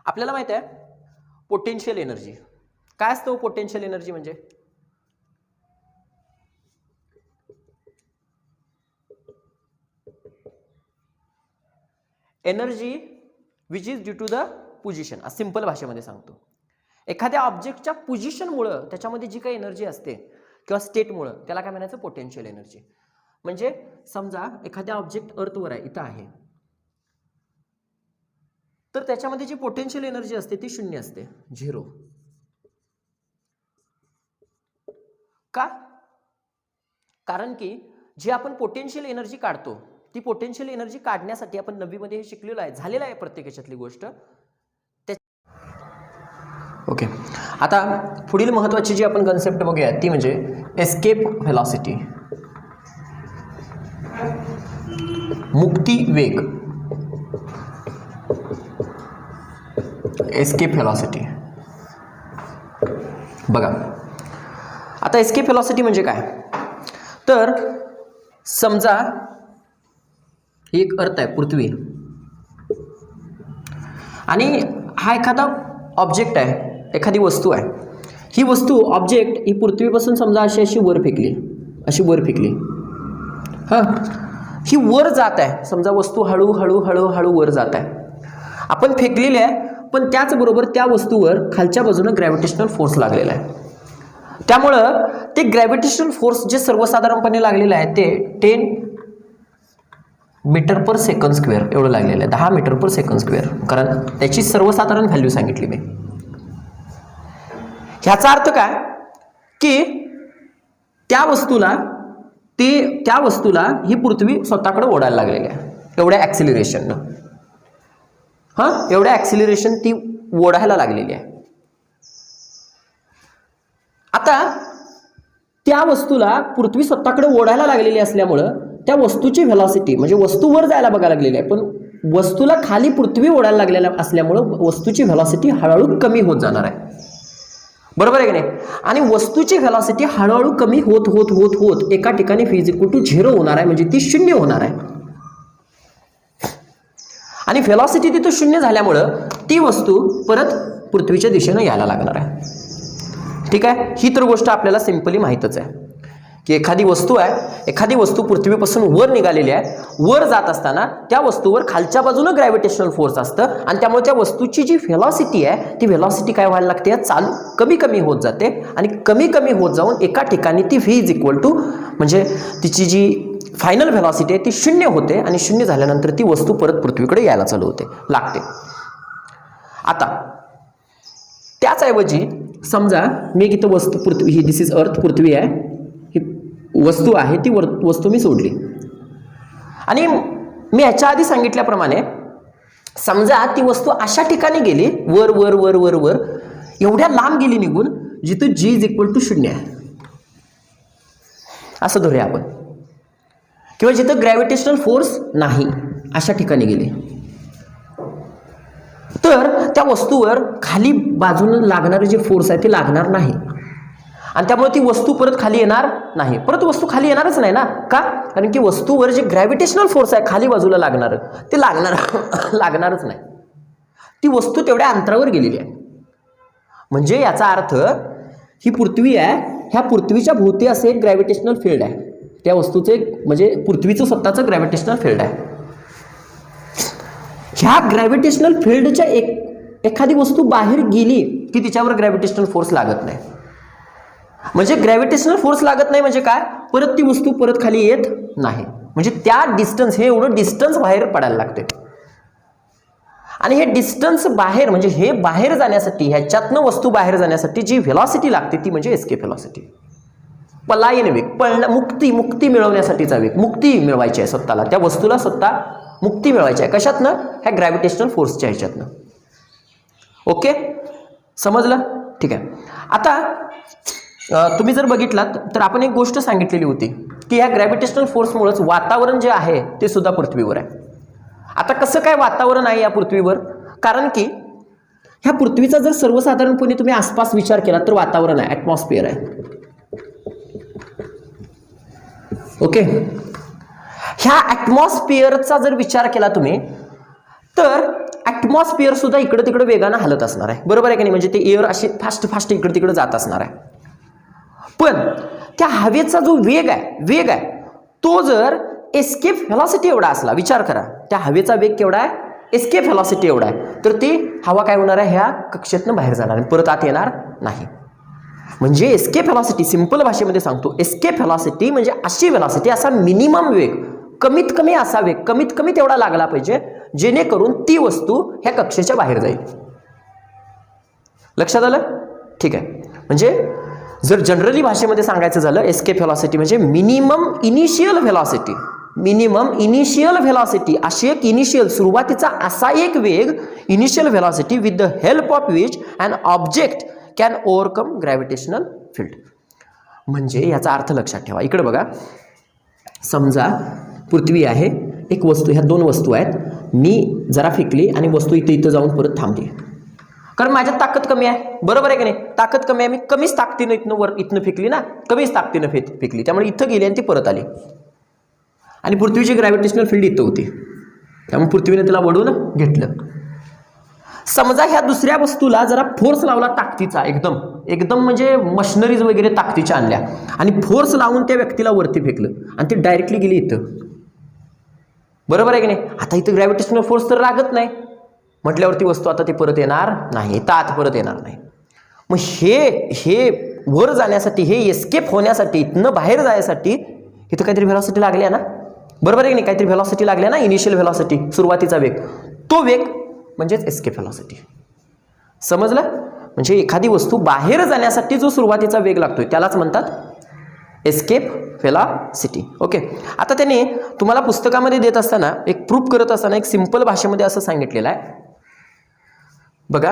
आपल्याला माहित आहे पोटेन्शियल एनर्जी काय असतं. पोटेन्शियल एनर्जी म्हणजे energy which is due to the position. Simple भाषेमध्ये सांगतो, एखाद्या ऑब्जेक्टच्या पोझिशनमुळं त्याच्यामध्ये जी काही एनर्जी असते किंवा स्टेटमुळं त्याला काय म्हणायचं, पोटेन्शियल एनर्जी. म्हणजे समजा एखाद्या ऑब्जेक्ट अर्थवर आहे, इथं आहे, तर त्याच्यामध्ये जी पोटेन्शियल एनर्जी असते ती शून्य असते, 0. का? कारण की जे आपण पोटेन्शियल एनर्जी काढतो ती पोटेन्शियल एनर्जी काढण्यासाठी आपण 9वी मध्ये हे शिकलेलो आहे, झालेलं आहे प्रत्येक याच्यातली गोष्ट. ओके, आता पुढील महत्त्वाची जी आपण कन्सेप्ट बघूया ती म्हणजे एस्केप व्हेलॉसिटी, मुक्ती वेग. एस्केप व्हेलॉसिटी बघा. आता एस्केप व्हेलॉसिटी म्हणजे काय, तर समजा एक अर्थ आहे पृथ्वी आणि हा एखादा ऑब्जेक्ट आहे, एखादी वस्तू आहे. ही वस्तू ऑब्जेक्ट ही पृथ्वीपासून समजा अशी अशी वर फेकली, अशी वर फेकली. हां, ही वर जात आहे, समजा वस्तू हळूहळू हळूहळू वर जात आहे. आपण फेकलेली आहे, पण त्याचबरोबर त्या वस्तूवर खालच्या बाजूने ग्रॅव्हिटेशनल फोर्स लागलेला आहे. त्यामुळं ते ग्रॅव्हिटेशनल फोर्स जे सर्वसाधारणपणे लागलेलं आहे ते 10 मीटर पर सेकंड स्क्वेअर एवढं लागलेलं आहे, 10 मीटर पर सेकंड स्क्वेअर, कारण त्याची सर्वसाधारण व्हॅल्यू सांगितली मी. ह्याचा अर्थ काय की त्या वस्तूला ही पृथ्वी स्वतःकडे ओढायला लागलेली आहे एवढ्या ॲक्सिलरेशननं. हां, एवढ्या ॲक्सिलरेशन ती ओढायला लागलेली आहे. आता त्या वस्तूला पृथ्वी स्वतःकडे ओढायला लागलेली असल्यामुळं त्या वस्तूची व्हेलॉसिटी म्हणजे वस्तू वर जायला बघायला लागलेली आहे, पण वस्तूला खाली पृथ्वी ओढायला लागलेल्या असल्यामुळं वस्तूची व्हेलॉसिटी हळूहळू कमी होत जाणार आहे. बरोबर आहे की नाही. आणि वस्तूची व्हेलॉसिटी हळूहळू कमी होत होत होत होत एका ठिकाणी φ=0 होणार आहे, म्हणजे ती 0 होणार आहे. आणि व्हेलॉसिटी तिथं 0 झाल्यामुळं ती वस्तू परत पृथ्वीच्या दिशेने यायला लागणार आहे. ठीक आहे, ही तर गोष्ट आपल्याला सिंपली माहीतच आहे की एखादी वस्तू आहे, एखादी वस्तू पृथ्वीपासून वर निघालेली आहे, वर जात असताना त्या वस्तूवर खालच्या बाजूने ग्रॅव्हिटेशनल फोर्स असतं आणि त्यामुळे त्या वस्तूची जी व्हेलॉसिटी आहे ती व्हेलॉसिटी काय व्हायला लागते, चालू कमी कमी होत जाते आणि कमी कमी होत जाऊन एका ठिकाणी ती v= म्हणजे तिची जी फायनल व्हेलॉसिटी आहे ती 0 होते आणि 0 झाल्यानंतर ती वस्तू परत पृथ्वीकडे यायला चालू होते, लागते. आता त्याचऐवजी समजा मी इथं वस्तू पृथ्वी, ही दिस इज अर्थ, पृथ्वी आहे, ही वस्तू आहे, ती वस्तू मी सोडली आणि मी ह्याच्या आधी सांगितल्याप्रमाणे समजा ती वस्तू अशा ठिकाणी गेली वर वर वर वर वर एवढ्या लांब गेली निघून जिथं g=0 आहे असं धरूया आपण, किंवा जिथं ग्रॅव्हिटेशनल फोर्स नाही अशा ठिकाणी गेली, तर त्या वस्तूवर खाली बाजूने लागणारे जे फोर्स आहे ते लागणार नाही आणि त्यामुळे ती वस्तू परत खाली येणार नाही. परत वस्तू खाली येणारच नाही ना. का? कारण की वस्तूवर जे ग्रॅव्हिटेशनल फोर्स आहे खाली बाजूला लागणार ते लागणारच नाही. ती वस्तू तेवढ्या अंतरावर गेलेली आहे. म्हणजे याचा अर्थ ही पृथ्वी आहे, ह्या पृथ्वीच्या भोवती असे एक ग्रॅव्हिटेशनल फील्ड आहे, त्या वस्तूचे म्हणजे पृथ्वीचं स्वतःचं ग्रॅव्हिटेशनल फील्ड आहे. ह्या ग्रॅव्हिटेशनल फील्डच्या एखादी वस्तू बाहेर गेली की तिच्यावर ग्रॅव्हिटेशनल फोर्स लागत नाही. म्हणजे ग्रॅव्हिटेशनल फोर्स लागत नाही म्हणजे काय, परत ती वस्तू परत खाली येत नाही. म्हणजे त्या डिस्टन्स, हे एवढं डिस्टन्स बाहेर पडायला लागते आणि हे डिस्टन्स बाहेर म्हणजे हे बाहेर जाण्यासाठी, ह्याच्यातनं वस्तू बाहेर जाण्यासाठी जी व्हेलॉसिटी लागते ती म्हणजे एस्केप व्हेलॉसिटी. पलायन वेग, मुक्ती मिळवण्यासाठीचा वेग, मुक्ती मिळवायची आहे स्वतःला, त्या वस्तूला स्वतः मुक्ती मिळवायची आहे. कशातनं? ह्या ग्रॅव्हिटेशनल फोर्सच्या ह्याच्यातनं. ओके, समजलं? ठीक आहे. आता तुम्ही जर बघितलात तर आपण एक गोष्ट सांगितलेली होती की ह्या ग्रॅव्हिटेशनल फोर्समुळेच वातावरण जे आहे ते सुद्धा पृथ्वीवर आहे. आता कसं काय वातावरण आहे या पृथ्वीवर? कारण की ह्या पृथ्वीचा जर सर्वसाधारणपणे तुम्ही आसपास विचार केला तर वातावरण आहे, ॲटमॉस्फिअर आहे. ओके, ह्या ॲटमॉस्फिअरचा जर विचार केला तुम्ही तर ॲटमॉस्फिअर सुद्धा इकडे तिकडे वेगानं हलत असणार आहे, बरोबर आहे की नाही? म्हणजे ते एअर अशी फास्ट इकडे तिकडे जात असणार आहे. पण त्या हवेचा जो वेग आहे तो जर एस्केप व्हेलॉसिटी एवढा असला, विचार करा त्या हवेचा वेग केवढा आहे, एस्केप व्हेलॉसिटी एवढा आहे, तर ती हवा काय होणार आहे, ह्या कक्षेतनं बाहेर जाणार आहे, परत आत येणार नाही. म्हणजे एस्केप व्हेलॉसिटी, सिंपल भाषेमध्ये सांगतो, एस्केप व्हेलॉसिटी म्हणजे अशी व्हेलॉसिटी, असा मिनिमम वेग, कमीत कमी असा वेग, कमीत कमी तेवढा लागला पाहिजे जेणेकरून ती वस्तू ह्या कक्षेच्या बाहेर जाईल. लक्षात आलं? ठीक आहे. म्हणजे जर जनरली भाषेमध्ये सांगायचं झालं, एस्केप व्हेलॉसिटी म्हणजे मिनिमम इनिशियल व्हेलॉसिटी, अशी एक इनिशियल, सुरुवातीचा असा एक वेग, initial velocity with the help of which an object can overcome gravitational field. म्हणजे याचा अर्थ लक्षात ठेवा. इकडे बघा, समजा पृथ्वी आहे, एक वस्तू, ह्या दोन वस्तू आहेत, मी जरा फेकली आणि वस्तू इथं जाऊन परत थांबली, कारण माझ्यात ताकद कमी आहे, बरोबर आहे की नाही? ताकद कमी आहे, मी कमीच ताकदीनं इथनं फेकली ना, कमीच ताकदीनं फेकली, त्यामुळे इथं गेली आणि ती परत आली. आणि पृथ्वीची ग्रॅव्हिटेशनल फील्ड इथं होती, त्यामुळे पृथ्वीने तिला वळून घेतलं. समजा ह्या दुसऱ्या वस्तूला जरा फोर्स लावला ताकदीचा, एकदम म्हणजे मशिनरीज वगैरे ताकदीच्या आणल्या आणि फोर्स लावून त्या व्यक्तीला वरती फेकलं आणि ती डायरेक्टली गेली इथं, बरोबर आहे की नाही? आता इथं ग्रॅव्हिटेशनल फोर्स तर लागत नाही म्हटल्यावरती वस्तू आता ती परत येणार नाही, आत परत येणार नाही. मग हे वर जाण्यासाठी, हे एस्केप होण्यासाठी, इथनं बाहेर जाण्यासाठी इथं काहीतरी व्हेलॉसिटी लागल्या ना, बरोबर आहे की नाही? काहीतरी व्हेलॉसिटी लागल्या ना, इनिशियल व्हेलॉसिटी, सुरुवातीचा वेग, तो वेग म्हणजेच एस्केप व्हेलॉसिटी. समजलं? म्हणजे एखादी वस्तू बाहेर जाण्यासाठी जो सुरुवातीचा वेग लागतोय त्यालाच म्हणतात एस्केप व्हेलॉसिटी. ओके, आता त्याने तुम्हाला पुस्तकामध्ये देत असताना, एक प्रूफ करत असताना एक सिंपल भाषेमध्ये असं सांगितलेलं आहे बघा.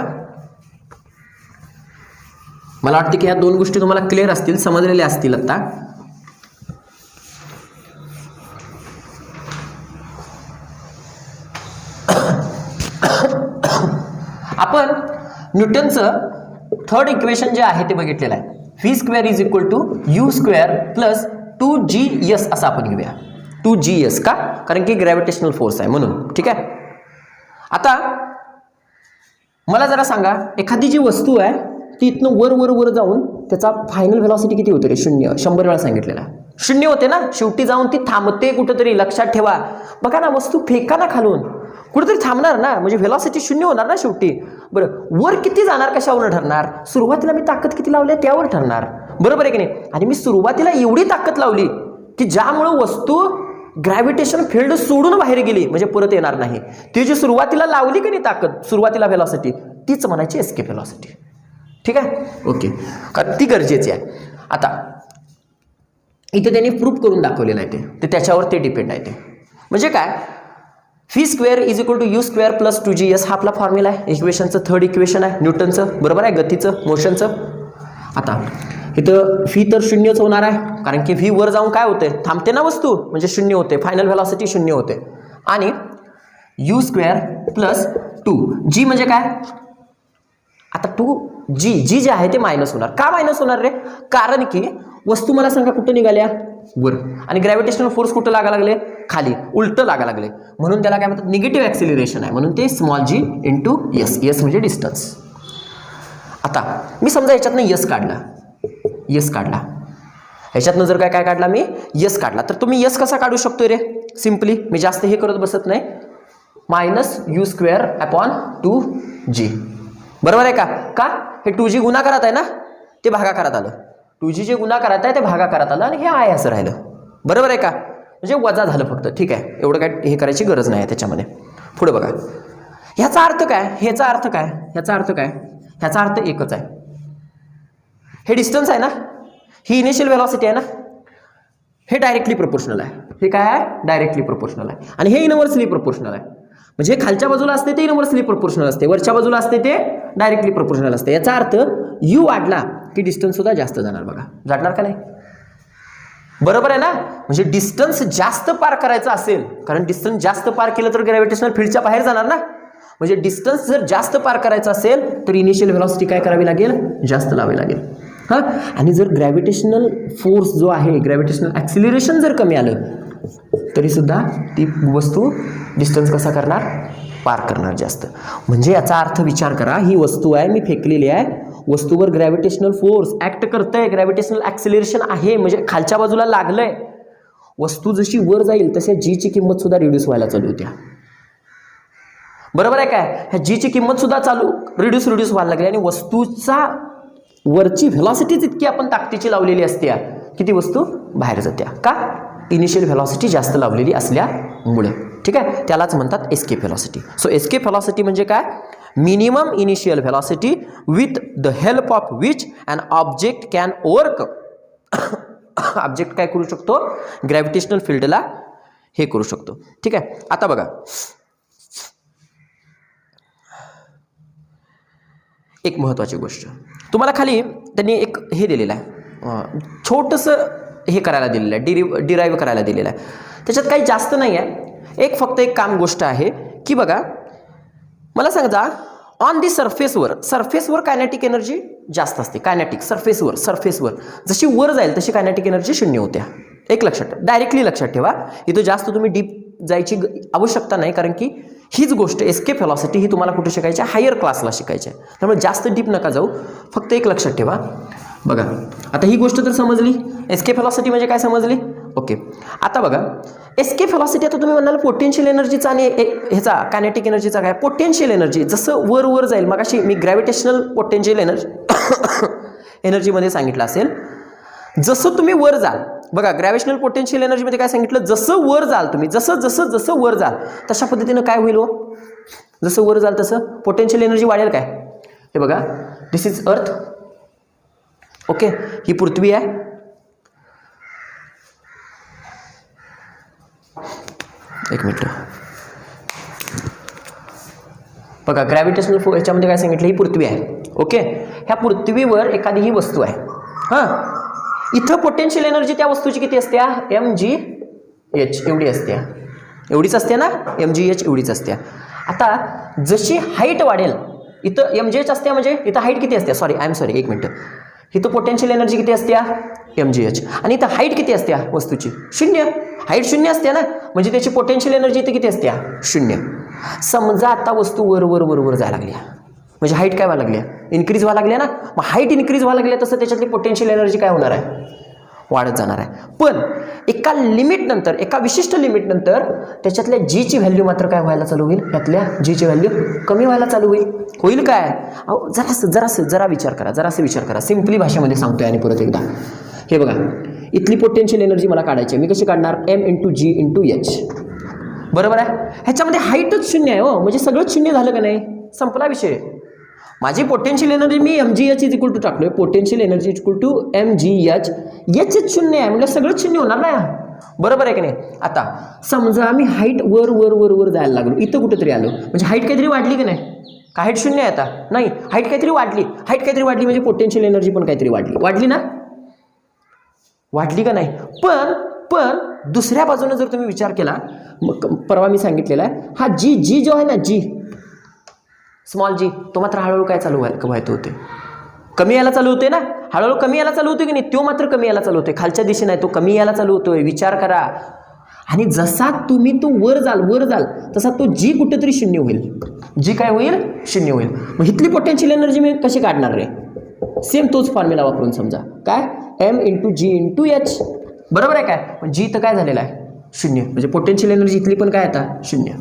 मला वाटतं की ह्या दोन गोष्टी तुम्हाला क्लिअर असतील, समजलेल्या असतील. आता आपण न्यूटनचं थर्ड इक्वेशन जे आहे ते बघितलेलं आहे. v² = u² + 2gs असं आपण घेऊया. 2gs का? कारण की ग्रॅव्हिटेशनल फोर्स आहे म्हणून. ठीक आहे. आता मला जरा सांगा, एखादी जी वस्तू आहे ती इथनं वर जाऊन त्याचा फायनल व्हेलॉसिटी किती होते रे? 0. 100 वेळा सांगितलेला 0 होते ना. शेवटी जाऊन ती थांबते कुठेतरी, लक्षात ठेवा. बघा ना, वस्तू फेका ना खालून, कुठेतरी थांबणार ना, म्हणजे व्हेलॉसिटी 0 होणार ना शेवटी. बरं, वर किती जाणार कशावर ठरणार? सुरुवातीला मी ताकद किती लावली त्यावर ठरणार, बरोबर आहे की नाही? आणि मी सुरुवातीला एवढी ताकद लावली की ज्यामुळे वस्तू ग्रॅव्हिटेशन फील्ड सोडून बाहेर गेली, म्हणजे परत येणार नाही. ती जी सुरुवातीला लावली की नाही ताकद, सुरुवातीला व्हेलॉसिटी, तीच म्हणायची एस्केप व्हेलॉसिटी. ठीक आहे. ओके, कारण ती गरजेची आहे. आता इथे त्यांनी प्रूफ करून दाखवलेलं आहे ते त्याच्यावर ते डिपेंड आहे. ते म्हणजे काय, v² = u² + 2gs हा आपला फॉर्म्युला आहे. इक्वेशनचं थर्ड इक्वेशन आहे न्यूटनचं, बरोबर आहे, गतीचं, मोशनचं. आता इथं v तर 0च होणार आहे, कारण की v वर जाऊन काय होते, थांबते ना वस्तू, म्हणजे 0 होते, फायनल व्हेलॉसिटी 0 होते. आणि u² + 2g म्हणजे काय, आता 2g जे आहे ते मायनस होणार. का मायनस होणार रे? कारण की वस्तू मला सांगा कुठं निघाल्या, वर, आणि ग्रॅव्हिटेशनल फोर्स कुठं लागा लागले, खाली, उलट लागा लागले, म्हणून त्याला काय म्हणतात, निगेटिव्ह ॲक्सिलरेशन आहे, म्हणून ते स्मॉल g × s. s म्हणजे डिस्टन्स. आता मी समजा ह्याच्यातनं s काढला, ह्याच्यातनं जर काय काढला मी, s काढला, तर तुम्ही s कसा काढू शकतोय रे? सिम्पली, मी जास्त हे करत बसत नाही, -u² / 2g, बरोबर आहे का? हे 2g गुणाकारात आहे ना, ते भागाकारात आलं. 2g जे गुणाकारात आहे ते भागाकारात आलं आणि हे आहे असं राहिलं, बरोबर आहे का? म्हणजे वजा झालं फक्त. ठीक आहे, एवढं काय हे करायची गरज नाही आहे त्याच्यामध्ये. पुढे बघा, ह्याचा अर्थ काय, ह्याचा अर्थ काय, ह्याचा अर्थ एकच आहे. हे डिस्टन्स आहे ना, ही इनिशियल व्हेलॉसिटी आहे ना, हे डायरेक्टली प्रोपोर्शनल आहे. हे काय आहे? डायरेक्टली प्रोपोर्शनल आहे. आणि हे इनव्हर्सली प्रोपोर्शनल आहे. म्हणजे खालच्या बाजूला असते ते इनव्हर्सली प्रोपोर्शनल असते, वरच्या बाजूला असते ते डायरेक्टली प्रोपोर्शनल असते. याचा अर्थ यू वाढला की डिस्टन्स सुद्धा जास्त जाणार. बघा जाणार का नाही? बरोबर आहे ना. म्हणजे डिस्टन्स जास्त पार करायचं असेल, कारण डिस्टन्स जास्त पार केलं तर ग्रॅव्हिटेशनल फील्डच्या बाहेर जाणार ना. म्हणजे डिस्टन्स जर जास्त पार करायचं असेल तर इनिशियल व्हेलॉसिटी काय करावी लागेल? जास्त लावावी लागेल. हां, आणि जर ग्रॅव्हिटेशनल फोर्स जो आहे, ग्रॅव्हिटेशनल ॲक्सिलरेशन जर कमी आलं तरी सुद्धा ती वस्तू डिस्टन्स कसा करणार? पार करणार जास्त. म्हणजे याचा अर्थ विचार करा, ही वस्तू आहे, मी फेकलेली आहे, वस्तूवर ग्रॅव्हिटेशनल फोर्स ॲक्ट करतंय, ग्रॅव्हिटेशनल ॲक्सिलरेशन आहे, म्हणजे खालच्या बाजूला लागलंय. वस्तू जशी वर जाईल तसे जीची किंमत सुद्धा रिड्यूस व्हायला चालू होत्या. बरोबर आहे काय? ह्या जीची किंमत सुद्धा रिड्यूस व्हायला लागली. आणि वस्तूचा वरची व्हेलॉसिटीच इतकी आपण ताकदीची लावलेली असते की ती वस्तू बाहेर जाते. का? इनिशियल व्हेलॉसिटी जास्त लावलेली असल्यामुळे. ठीक आहे, त्यालाच म्हणतात escape velocity. So escape velocity म्हणजे काय? Minimum initial velocity with the help of which an object can overcome. Object काय करू शकतो? ग्रॅव्हिटेशनल फील्डला हे करू शकतो. ठीक आहे, आता बघा एक महत्त्वाची गोष्ट तुम्हाला खाली त्यांनी एक हे दिलेलं आहे, छोटंसं हे करायला दिलेलं आहे, डिराईव्ह करायला दिलेलं आहे. त्याच्यात काही जास्त नाही आहे. फक्त एक गोष्ट आहे की बघा, मला सांगा ऑन दी सरफेसवर कायनेटिक एनर्जी जास्त असते. कायनेटिक सरफेसवर जशी वर जाईल तशी कायनेटिक एनर्जी शून्य होत्या. एक लक्षात, डायरेक्टली लक्षात ठेवा. इथं जास्त तुम्ही डीप जायची आवश्यकता नाही, कारण की हीच गोष्ट एस्केप व्हेलॉसिटी ही तुम्हाला कुठे शिकायची आहे? हायर क्लासला शिकायची आहे. त्यामुळे जास्त डीप नका जाऊ, फक्त एक लक्षात ठेवा. बघा आता ही गोष्ट तर समजली, एस्केप व्हेलॉसिटी म्हणजे काय समजली. ओके, आता बघा एस्केप व्हेलॉसिटी, आता तुम्ही म्हणाल पोटेन्शियल एनर्जीचा आणि ह्याचा कायनेटिक एनर्जीचा काय? पोटेन्शियल एनर्जी जसं वर जाईल, मग अशी मी ग्रॅव्हिटेशनल पोटेन्शियल एनर्जीमध्ये सांगितलं असेल, जसं तुम्ही वर जाल. बघा ग्रॅव्हिटेशनल पोटेन्शियल एनर्जीमध्ये काय सांगितलं? जसं वर जाल तुम्ही, जसं वर जाल तशा पद्धतीनं काय होईल? जसं वर जाल तसं पोटेन्शियल एनर्जी वाढेल. काय? हे बघा, दिस इज अर्थ. ओके, ही पृथ्वी आहे. एक मिनिट बघा, ग्रॅव्हिटेशनल याच्यामध्ये काय सांगितलं? ही पृथ्वी आहे. ओके, ह्या पृथ्वीवर एखादी ही वस्तू आहे. हां, इथं पोटेन्शियल एनर्जी त्या वस्तूची किती असते? mgh एवढी असते. एवढीच असते ना, mgh एवढीच असते. आता जशी हाईट वाढेल, इथं mgh असते, म्हणजे इथं हाईट किती असते? सॉरी एक मिनिट. इथं पोटेन्शियल एनर्जी किती असते? mgh. आणि इथं हाईट किती असते वस्तूची? 0. हाईट 0 असते ना, म्हणजे त्याची पोटेन्शियल एनर्जी इथं किती असते? 0. समजा आता वस्तू वर जायला लागली, म्हणजे हाईट काय व्हायला लागली? इन्क्रीज व्हायला लागली ना. मग हाईट इन्क्रीज व्हायला लागली तसं त्याच्यातली पोटेन्शियल एनर्जी काय होणार आहे? वाढत जाणार आहे. पण एका लिमिटनंतर, एका विशिष्ट लिमिटनंतर त्याच्यातल्या जीची व्हॅल्यू मात्र काय व्हायला चालू होईल? त्यातल्या जीची व्हॅल्यू कमी व्हायला चालू होईल. काय? जरा विचार करा. सिम्पली भाषेमध्ये सांगतोय आणि परत एकदा हे बघा, इथली पोटेन्शियल एनर्जी मला काढायची आहे. मी कशी काढणार? m × g × h. बरोबर आहे. ह्याच्यामध्ये हाईटच 0 आहे. म्हणजे सगळंच 0 झालं का नाही? संपला विषय. माझी पोटेन्शियल एनर्जी मी mgh इज इक्वल टू टाकलोय. Potential energy is equal to mgh. याचेच 0 आहे म्हणजे सगळंच 0 होणार ना. बरोबर आहे की नाही? आता समजा मी हाईट वर जायला लागलो, इथं कुठेतरी आलो, म्हणजे हाईट काहीतरी वाढली की नाही? का हाईट 0 आहे आता? नाही, हाईट काहीतरी वाढली म्हणजे पोटेन्शियल एनर्जी पण काहीतरी वाढली ना. वाढली का नाही? पण दुसऱ्या बाजूने जर तुम्ही विचार केला, मग परवा मी सांगितलेला आहे, हा जी जो आहे ना, जी स्मॉल जी, तो मात्र हळूहळू काय चालू व्हायचं होते? कमी यायला चालू होते ना. हळूहळू कमी यायला चालू होते की नाही? तो मात्र कमी यायला चालू होते. खालच्या दिशेने तो कमी यायला चालू होतोय. विचार करा. आणि जसा तुम्ही तो वर जाल तसा तो जी कुठेतरी 0 होईल. जी काय होईल? 0 होईल. मग इथली पोटेन्शियल एनर्जी मी कशी काढणार रे? सेम तोच फॉर्म्युला वापरून समजा. काय? m × g × h. बरोबर आहे काय? पण जी तर काय झालेला आहे? 0. म्हणजे पोटेन्शियल एनर्जी इथली पण काय आता? 0.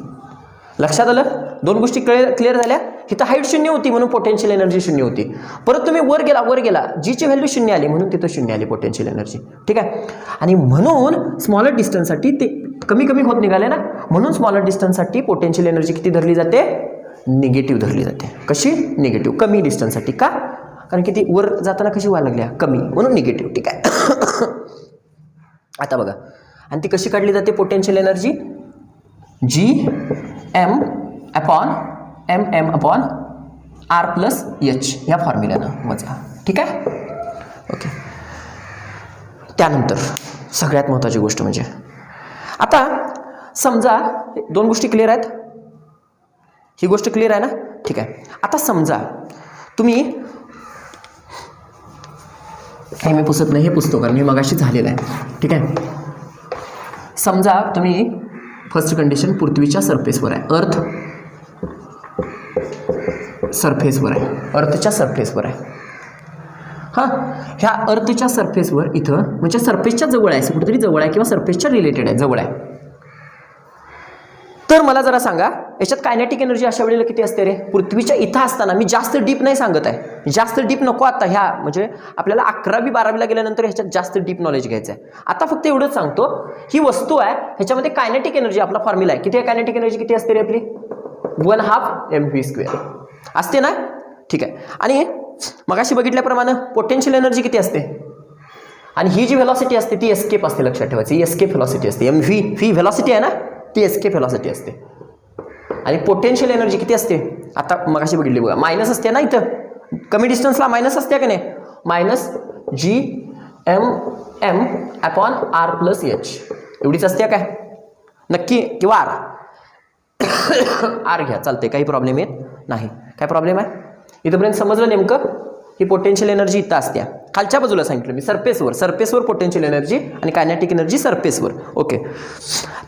लक्षात आलं? दोन गोष्टी क्लिअर झाल्या. इथं हाईट 0 होती म्हणून पोटेन्शियल एनर्जी 0 होती. परत तुम्ही वर गेला, जीची व्हॅल्यू 0 आली म्हणून तिथं 0 आली पोटेन्शियल एनर्जी. ठीक आहे. आणि म्हणून स्मॉलर डिस्टन्ससाठी ते कमी होत निघाले ना, म्हणून स्मॉलर डिस्टन्ससाठी पोटेन्शियल एनर्जी किती धरली जाते? निगेटिव्ह धरली जाते. कशी? निगेटिव्ह. कमी डिस्टन्ससाठी. का? कारण की ती वर जाताना कशी व्हायला लागल्या कमी, म्हणून निगेटिव्ह. ठीक आहे. आता बघा, आणि ती कशी काढली जाते potential energy, Gm upon MM upon R+H ह्या फॉर्म्युल्यानं वजा. ठीक आहे. ओके. त्यानंतर सगळ्यात महत्त्वाची गोष्ट म्हणजे आता समजा 2 गोष्टी क्लिअर आहेत, ही गोष्ट क्लिअर आहे ना. ठीक आहे. आता समजा तुम्ही, हे मी पुसत नाही, हे पुसतो कारण मी मगाशी झालेलं आहे. ठीक आहे. समजा तुम्ही फर्स्ट कंडिशन पृथ्वीच्या सरफेसवर आहे, अर्थ सरफेसवर आहे, अर्थच्या सरफेसवर आहे. हां, ह्या अर्थच्या सरफेसवर इथं म्हणजे सरफेसच्या जवळ आहे, कुठेतरी जवळ आहे किंवा सरफेसच्या रिलेटेड आहे, जवळ आहे. तर मला जरा सांगा, याच्यात कायनेटिक एनर्जी अशा वेळेला किती असते रे? पृथ्वीच्या इथं असताना, मी जास्त डीप नाही सांगत आहे, जास्त डीप नको आता, ह्या म्हणजे आपल्याला 11वी 12वीला गेल्यानंतर ह्याच्यात जास्त डीप नॉलेज घ्यायचं आहे. आता फक्त एवढंच सांगतो, ही वस्तू आहे, ह्याच्यामध्ये कायनेटिक एनर्जी आपला फॉर्म्युला आहे, किती आहे कायनेटिक एनर्जी, किती असते रे आपली? 1/2 mv² असते ना. ठीक आहे. आणि मगाशी बघितल्याप्रमाणे पोटेन्शियल एनर्जी किती असते, आणि ही जी व्हेलॉसिटी असते ती एस्केप असते, लक्षात ठेवायची, ही एस्केप व्हेलॉसिटी असते. mv ही व्हेलॉसिटी आहे ना, ती एस्केप व्हेलॉसिटी असते. आणि पोटेन्शियल एनर्जी किती असते, आता मगाशी बघितली बघा, मायनस असते ना, इथं कमी डिस्टन्सला मायनस असते का नाही, -Gmm अपॉन R+H एवढीच असते काय नक्की, किंवा आर घ्या चालते, काही प्रॉब्लेम येत नाही. काय प्रॉब्लेम आहे इथंपर्यंत समजलं नेमकं? ही पोटेन्शियल एनर्जी इथं असते, खालच्या बाजूला सांगितलं मी, सरफेसवर पोटेन्शियल एनर्जी आणि कायनेटिक एनर्जी सरफेसवर. ओके.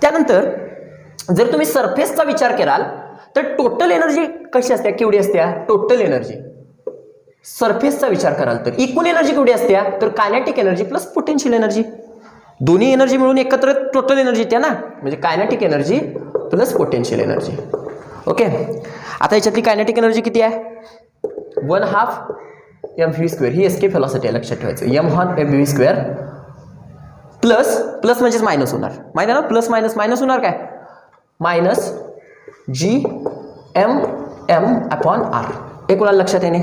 त्यानंतर जर तुम्ही सरफेसचा विचार कराल तर टोटल एनर्जी कशी असते, केवढी असते? टोटल एनर्जी सरफेसचा विचार कराल तर एकूण एनर्जी केवढी असते, तर kinetic energy plus potential energy, दोन्ही एनर्जी मिळून एकत्र टोटल एनर्जी येते ना, म्हणजे kinetic energy plus potential energy. Okay. आता याच्यातली कायनेटिक एनर्जी किती आहे? 1/2 mv², ही एस्केप व्हेलॉसिटी आहे, लक्षात ठेवायचं. m/mv² प्लस म्हणजेच मायनस होणार, माहिती आहे ना, प्लस मायनस होणार काय, -Gmm अपॉन R. हे कोणाला लक्षात येणे,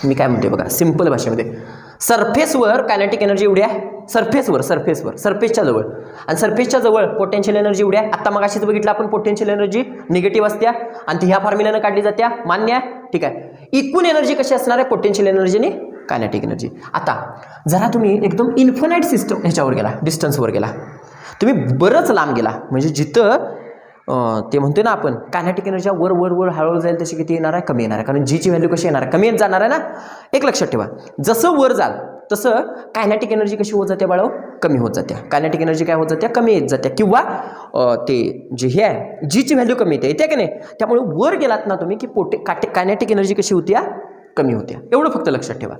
मी काय म्हणते बघा सिंपल भाषेमध्ये, सरफेसवर कायनेटिक एनर्जी एवढी आहे, सरफेसच्या जवळ, आणि सरफेसच्या जवळ पोटेन्शियल एनर्जी एवढी आहे. आता मग अशीच बघितलं आपण, पोटेन्शियल एनर्जी निगेटिव्ह असत्या आणि ती ह्या फॉर्म्युल्यानं काढली जात्या, मान्य आहे. ठीक आहे. एकूण एनर्जी कशी असणार आहे, पोटेन्शियल एनर्जी आणि कायनेटिक एनर्जी. आता जरा तुम्ही एकदम इन्फिनाइट सिस्टम ह्याच्यावर गेला, डिस्टन्सवर गेला, तुम्ही बरंच लांब गेला, म्हणजे जिथं ते म्हणतो ना आपण कायनेटिक एनर्जी वर हळूहळू जाईल तशी किती येणार आहे, कमी येणार आहे, कारण जीची व्हॅल्यू कशी येणार आहे, कमी येत जाणार आहे ना. एक लक्षात ठेवा, जसं वर जाल तसं कायनेटिक एनर्जी कशी होत जाते बाळो, कमी होत जाते. कायनेटिक एनर्जी काय होत जाते, कमी येत जाते, किंवा ते जे हे आहे जीची व्हॅल्यू कमी येते की नाही. त्यामुळे वर गेलात ना तुम्ही की कायनेटिक एनर्जी कशी होती, कमी होत्या. एवढं फक्त लक्षात ठेवा.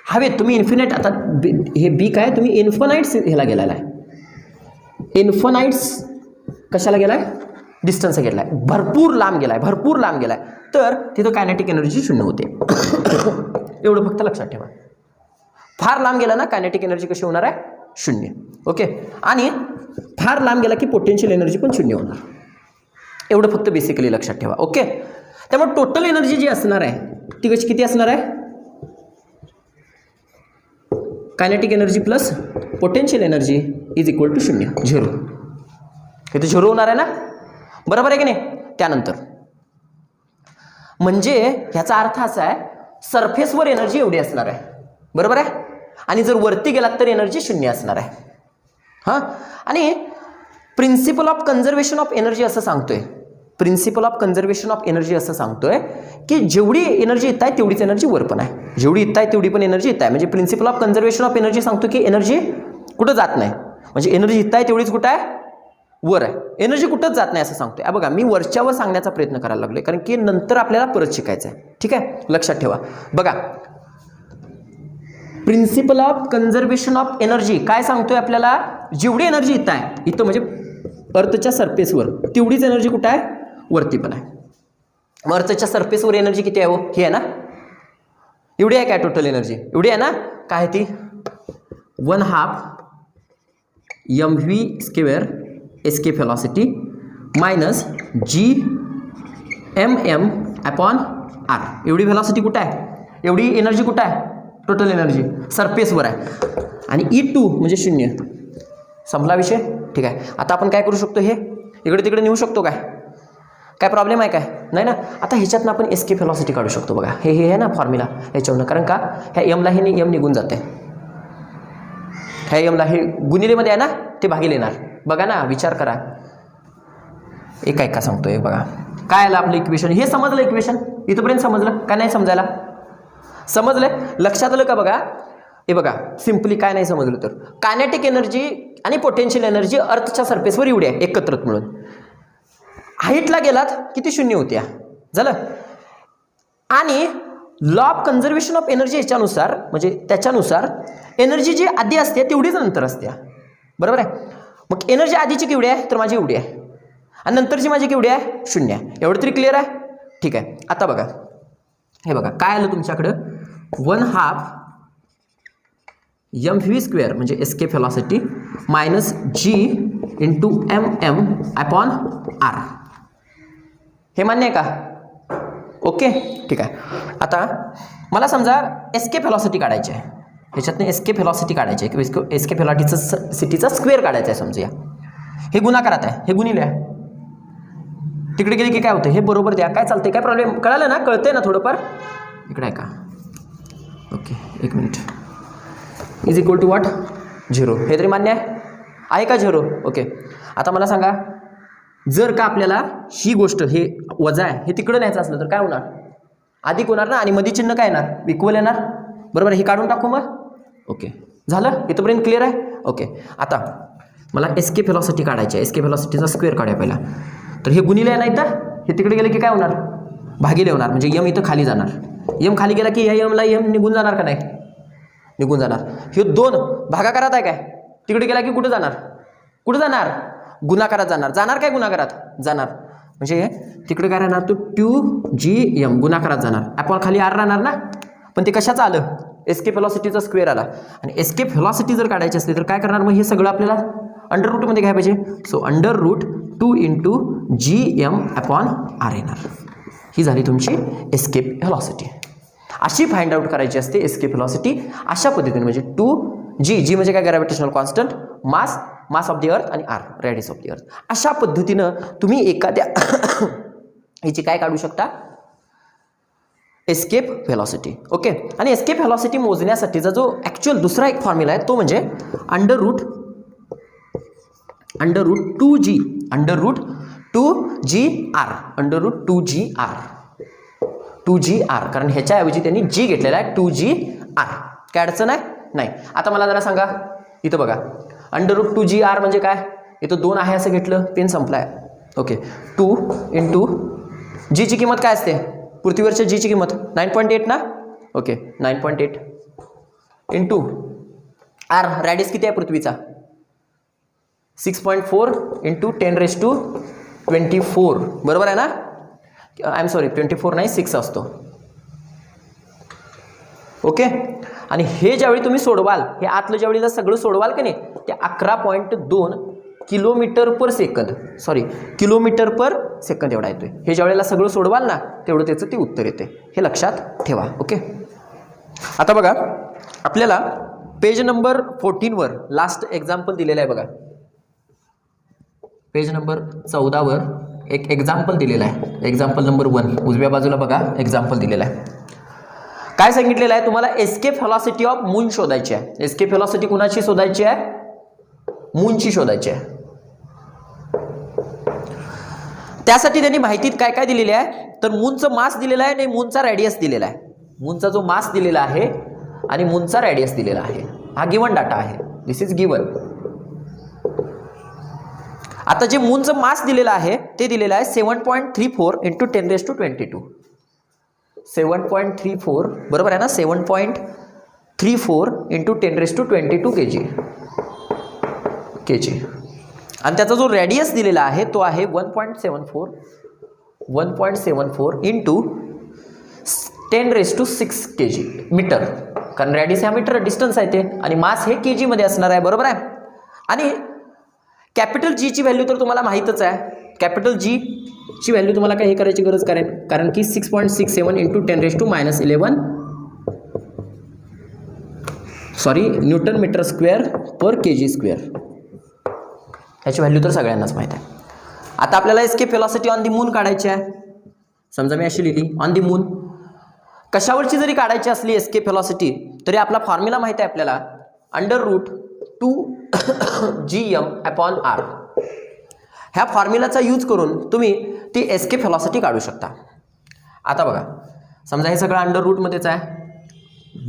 हवेत तुम्ही इन्फिनाइट, आता हे बी काय, तुम्ही इन्फिनाइट्स ह्याला गेलेला आहे, इन्फिनाइट्स कशाला गेलाय, डिस्टन्स गेलाय, भरपूर लांब गेलाय, तर तिथं कायनेटिक एनर्जी 0 होते. एवढं फक्त लक्षात ठेवा. फार लांब गेला ना, कायनेटिक एनर्जी कशी होणार आहे, 0. ओके. आणि फार लांब गेला की पोटेन्शियल एनर्जी पण 0 होणार. एवढं फक्त बेसिकली लक्षात ठेवा. ओके. त्यामुळे टोटल एनर्जी जी असणार आहे ती कशी किती असणार आहे, kinetic energy plus potential energy is equal to 0, 0. इथे 0 होणार आहे ना, बरोबर आहे की नाही. त्यानंतर म्हणजे ह्याचा अर्थ असा आहे, सरफेसवर एनर्जी एवढी असणार आहे, बरोबर आहे, आणि जर वरती गेलात तर एनर्जी 0 असणार आहे. हां. आणि principle of conservation of energy असं सांगतोय, की जेवढी एनर्जी येत आहे तेवढीच एनर्जी वर पण आहे, जेवढी येत आहे तेवढी पण एनर्जी येत आहे. म्हणजे principle of conservation of energy सांगतो की एनर्जी कुठं जात नाही, म्हणजे एनर्जी येत आहे तेवढीच कुठं आहे, वर आहे, एनर्जी कुठंच जात नाही असं सांगतोय. बघा मी वरच्यावर सांगण्याचा प्रयत्न करायला लागलोय, कारण की नंतर आपल्याला परत शिकायचं आहे. ठीक आहे, लक्षात ठेवा. बघा principle of conservation of energy काय सांगतोय आपल्याला, जेवढी एनर्जी येत आहे इथं म्हणजे अर्थच्या सरफेसवर तेवढीच एनर्जी कुठं आहे, वरती पण आहे. मग अर्थच्या सरफेसवर एनर्जी किती आहे हो, ही आहे ना, एवढी आहे काय, टोटल एनर्जी एवढी आहे ना, काय ती 1/2 mv² escape velocity minus Gmm upon R. एवढी व्हेलॉसिटी कुठं आहे, एवढी एनर्जी कुठं आहे, टोटल एनर्जी सरफेसवर आहे. आणि E2 म्हणजे 0. संपला विषय. ठीक आहे. आता आपण काय करू शकतो, हे इकडे तिकडे नेऊ शकतो काय प्रॉब्लेम आहे काय, नाही ना. आता ह्याच्यातनं आपण एस्केप व्हेलॉसिटी काढू शकतो बघा. हे आहे ना फॉर्म्युला ह्याच्यावरून, कारण का ह्या एमला हे एम निघून जाते, ह्या एमला हे गुणिलेमध्ये आहे ना ते भागिले येणार. बघा ना, विचार करा. एका सांगतोय बघा. काय आलं आपलं इक्वेशन, हे समजलं इक्वेशन इथपर्यंत समजलं का नाही, समजायला समजलं, लक्षात आलं का बघा. हे बघा सिम्पली काय नाही समजलं तर कायनेटिक एनर्जी आणि पोटेन्शियल एनर्जी अर्थच्या सरफेसवर एवढी आहे एकत्रित मिळून. हाईटला गेलात किती 0 होत्या झालं. आणि law of conservation of energy याच्यानुसार म्हणजे त्याच्यानुसार एनर्जी जी आधी असते तेवढीच नंतर असते, बरोबर आहे. मग एनर्जी आधीची केवढी आहे, तर माझी एवढी आहे, आणि नंतरची माझी केवढी आहे, 0 आहे. एवढं तरी क्लिअर आहे. ठीक आहे. आता बघा, हे बघा काय आलं तुमच्याकडं, 1/2 mv² म्हणजे escape velocity minus g into mm upon r. हे मान्य आहे का, ओके. ठीक आहे. आता मला समजा एस्केप व्हेलॉसिटी काढायची आहे, ह्याच्यातनं एस्केप व्हेलॉसिटी काढायची आहे, एस्केप व्हेलॉसिटीचा स्क्वेअर काढायचा आहे समजूया. हे गुणाकारात आहे, हे गुणिले आहे, तिकडे गेले की काय होतं, हे बरोबर द्या, काय चालतंय, काय प्रॉब्लेम, कळालं ना, कळतंय ना थोडंफार. इकडे आहे का, okay 1 minute. Is equal to what, 0. हे तरी मान्य आहे का 0, ओके. आता मला सांगा, जर का आपल्याला ही गोष्ट हे वजा आहे हे तिकडं न्यायचं असलं तर काय होणार, अधिक होणार ना, आणि मध्ये चिन्ह काय येणार, इक्वल येणार, बरोबर. हे काढून टाकू मग, ओके झालं, इथंपर्यंत क्लिअर आहे, ओके. आता मला एस्केप व्हेलॉसिटी काढायची आहे, एस्केप व्हेलॉसिटीचा स्क्वेअर काढायला पहिला. तर हे गुणिले आहे नाही तर हे तिकडे गेले की काय होणार, भागिले होणार, म्हणजे यम इथं खाली जाणार. यम खाली गेला की ह्या यमला यम निघून जाणार का नाही, निघून जाणार. हे 2 भागाकारात आहे काय, तिकडे गेला की कुठं जाणार, कुठं जाणार, गुणाकारात जाणार, जाणार काय गुणाकारात जाणार, म्हणजे तिकडे काय राहणार, तो 2gm गुणाकारात जाणार, आपण खाली r राहणार ना. पण ते कशाचं आलं, एस्केप व्हेलॉसिटीचा स्क्वेअर आला. आणि एस्केप व्हेलॉसिटी जर काढायची असते तर काय करणार, मग हे सगळं आपल्याला अंडर रूटमध्ये घ्यायला पाहिजे. So under root 2 into gm upon r येणार. ही झाली तुमची एस्केप व्हेलॉसिटी. अशी फाइंड आउट करायची असते एस्केप व्हेलॉसिटी अशा पद्धतीने, म्हणजे 2g म्हणजे काय, gravitational constant, mass of the earth, आणि r radius of the earth. अशा पद्धतीनं तुम्ही एखाद्या ह्याची काय काढू शकता, एस्केप व्हेलॉसिटी, ओके. आणि एस्केप व्हेलॉसिटी मोजण्यासाठीचा जो ॲक्च्युअल दुसरा एक फॉर्म्युला आहे तो म्हणजे under route 2g under route 2gr, कारण ह्याच्याऐवजी त्यांनी g घेतलेला आहे, 2gr. काय अडचण आहे, नाही. आता मला जरा सांगा, इथं बघा अंडर रूट 2gr म्हणजे काय, इथं 2 आहे असं घेतलं, पेन संपलाय, ओके. 2 इंटू g ची किंमत काय असते, पृथ्वीवरच्या g ची किंमत 9.8 ना, ओके. 9.8 इंटू r, रॅडियस किती आहे पृथ्वीचा, 6.4 इंटू 10⁻²4, बरोबर आहे ना. आय एम सॉरी 24 नाही 6 असतो, ओके. आणि हे ज्यावेळी तुम्ही सोडवाल, हे आतलं ज्यावेळी सगळं सोडवाल की नाही, ते 11.2 किलोमीटर पर सेकंद एवढा येतोय. हे ज्यावेळेला सगळं सोडवाल ना तेवढं त्याचं ते उत्तर येते, हे लक्षात ठेवा, ओके. आता बघा आपल्याला पेज नंबर 14 वर लास्ट एक्झाम्पल दिलेलं आहे बघा. पेज नंबर 14 वर एक एक्झाम्पल दिलेला आहे, एक्झाम्पल नंबर 1 उजव्या बाजूला बघा एक्झाम्पल दिलेला आहे. काय सांगितलेलं आहे तुम्हाला, एस्केप व्हेलॉसिटी ऑफ मून शोधायची आहे. एस्केप व्हेलॉसिटी कुणाची शोधायची आहे, मूनची शोधायची आहे. त्यासाठी त्यांनी माहितीत काय काय दिलेली आहे, तर मूनचं मास दिलेलं आहे आणि मूनचा रेडियस दिलेला आहे. मूनचा जो मास दिलेला आहे आणि मूनचा रेडियस दिलेला आहे, हा गिवन डाटा आहे, दिस इज गिवन. आता जे मूनचं मास दिलेलं आहे ते दिलेलं आहे 7.34 इंटू 10⁻²2. 7.34 बरोबर आहे ना, 7.34 इंटू 10⁻²2 kg. आणि त्याचा जो रेडियस दिलेला आहे तो आहे 1.74 इंटू 10⁻6 kg मीटर, कारण रेडियस हा मीटर डिस्टन्स आहे ते, आणि मास हे kg मध्ये असणार आहे, बरोबर आहे. आणि कॅपिटल जी ची व्हॅल्यू तर तुम्हाला माहीतच आहे, कॅपिटल जी ची व्हॅल्यू तुम्हाला काही हे करायची गरज कारण की 6.67 into 10⁻11 sorry newton metre square per K G square. ह्याची व्हॅल्यू तर सगळ्यांनाच माहीत आहे. आता आपल्याला escape velocity on the moon काढायची आहे. समजा मी अशी लिहिली ऑन दी मून. कशावरची जरी काढायची असली एस्केप व्हेलॉसिटी तरी आपला फॉर्म्युला माहित आहे आपल्याला, √2gm/r. ह्या फॉर्म्युलाचा यूज करून तुम्ही ती एस्केप व्हेलॉसिटी काढू शकता. आता बघा, समजा हे सगळं अंडर रूटमध्येच आहे.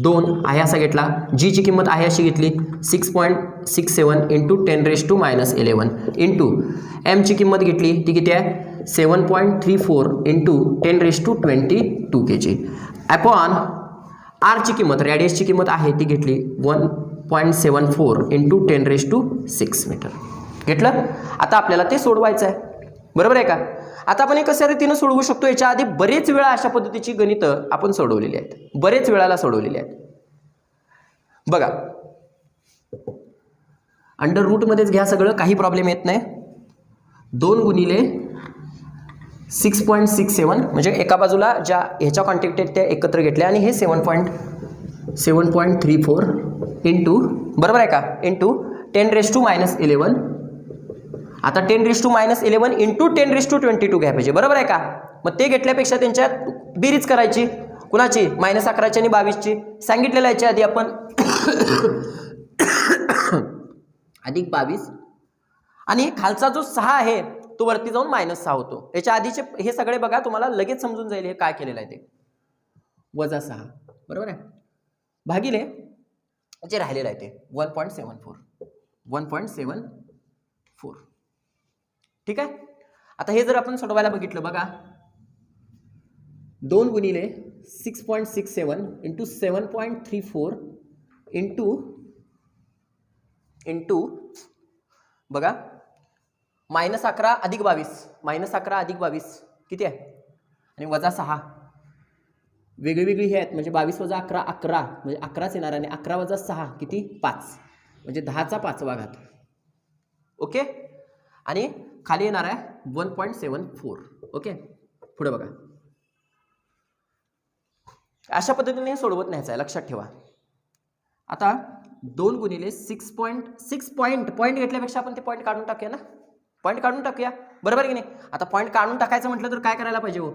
2 आहे असा घेतला, जीची किंमत आहे अशी घेतली 6.67 इंटू 10⁻11 इंटू एमची किंमत घेतली ती किती आहे 7.34 इंटू 10⁻22 kg अपॉन आरची किंमत, रॅडियसची किंमत आहे ती घेतली 1.74 इंटू 10⁻6 मीटर घेतलं. आता आपल्याला ते सोडवायचं आहे, बरोबर आहे का. आता आपण हे कशा रीतीने सोडवू शकतो, याच्या आधी बरेच वेळा अशा पद्धतीची गणितं आपण सोडवलेली आहेत, बरेच वेळाला सोडवलेली आहेत. बघा अंडर रूटमध्येच घ्या सगळं, काही प्रॉब्लेम येत नाही. 2 गुणिले 6.67 म्हणजे एका बाजूला ज्या ह्याच्या क्वांटिटी आहेत त्या एकत्र घेतल्या आणि हे 7.34 इंटू, बरोबर आहे का, इंटू 10⁻11. आता 10⁻11 इंटू 10⁻22 घ्या पाहिजे, बरोबर आहे का. मग ते घेतल्यापेक्षा त्यांच्यात बेरीज करायची, कुणाची -11ची आणि 22ची सांगितलेलं याच्या आधी आपण अधिक 22 आणि खालचा जो 6 आहे तो वरती जाऊन -6 होतो. याच्या आधीचे हे सगळे बघा, तुम्हाला लगेच समजून जाईल हे काय केलेलं आहे ते. -6 बरोबर आहे भागिले जे राहिलेलं आहे ते 1.74. ठीक आहे. आता हे जर आपण सोडवायला बघितलं बघा, 2 गुणिले 6.67 इंटू 7.34 इंटू बघा -11 अधिक 22 किती आहे आणि -6 वेगळी हे आहेत म्हणजे 22 - 11 11 म्हणजे 11च येणार आणि 11 - 6 किती 5 म्हणजे 10चा 5वा घात. ओके. आणि खाली येणार आहे 1.74. ओके. पुढे बघा, अशा पद्धतीने सोडवत न्यायचं आहे, लक्षात ठेवा. आता 2 गुणिले 6.6 पॉईंट घेतल्यापेक्षा आपण ते पॉईंट काढून टाकूया ना, पॉईंट काढून टाकूया, बरोबर की नाही. आता पॉईंट काढून टाकायचं म्हटलं तर काय करायला पाहिजे हो,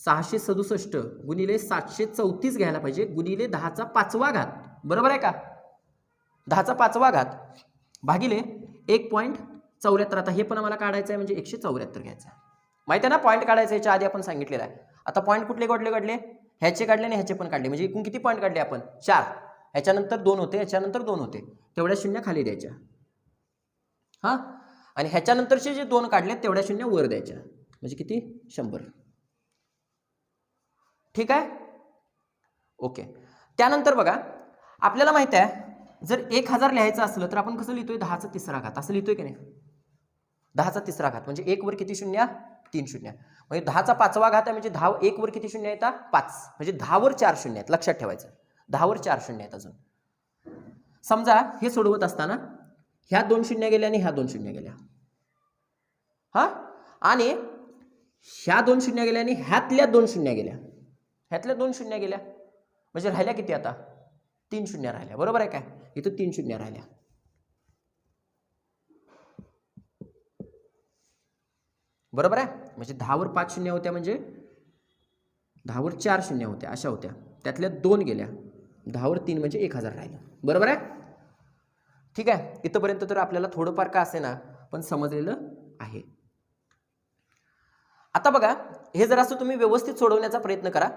667 गुणिले 734 घ्यायला पाहिजे गुणिले 10चा 5वा घात, बरोबर आहे का. 10चा 5वा घात भागिले 1.74. आता हे पण आम्हाला काढायचं आहे म्हणजे 174 घ्यायचं आहे. माहिती आहे ना, पॉईंट काढायचं याच्या आधी आपण सांगितलेलं आहे. आता पॉईंट कुठले काढले ह्याचे काढले आणि ह्याचे पण काढले म्हणजे एकूण किती पॉईंट काढले आपण 4. ह्याच्यानंतर 2 होते, ह्याच्यानंतर 2 होते, तेवढ्या शून्य खाली द्यायच्या. हां, आणि ह्याच्यानंतरचे जे 2 काढले तेवढ्या शून्य वर द्यायच्या म्हणजे किती 100. ठीक आहे. ओके. त्यानंतर बघा आपल्याला माहिती आहे जर 1000 लिहायचं असलं तर आपण कसं लिहितोय 10चा 3रा घात असं लिहितोय की नाही. 10चा 3रा घात म्हणजे 1 वर किती शून्य 3 शून्य म्हणजे 10चा 5वा घात आहे म्हणजे 10 1 वर किती शून्य येतात 5 म्हणजे 10 वर 4 शून्य आहेत, लक्षात ठेवायचं. 10 वर 4 शून्य आहेत. अजून समजा हे सोडवत असताना ह्या 2 शून्य गेल्या आणि ह्या 2 शून्य गेल्या, हा, आणि ह्या 2 शून्य गेल्या आणि ह्यातल्या 2 शून्य गेल्या, ह्यातल्या 2 शून्य गेल्या म्हणजे राहिल्या किती आता 3 शून्य राहिल्या, बरोबर आहे काय. इथं 3 शून्य राहिल्या, बरोबर आहे. म्हणजे 10 वर 5 शून्य होत्या म्हणजे 10 वर 4 शून्य होत्या अशा होत्या, त्यातल्या 2 गेल्या, 10 वर 3 म्हणजे 1000 राहिलं, बरोबर आहे. ठीक आहे. इथंपर्यंत तर आपल्याला थोडंफार का असे ना पण समजलेलं आहे. आता बघा हे जर असं तुम्ही व्यवस्थित सोडवण्याचा प्रयत्न करा.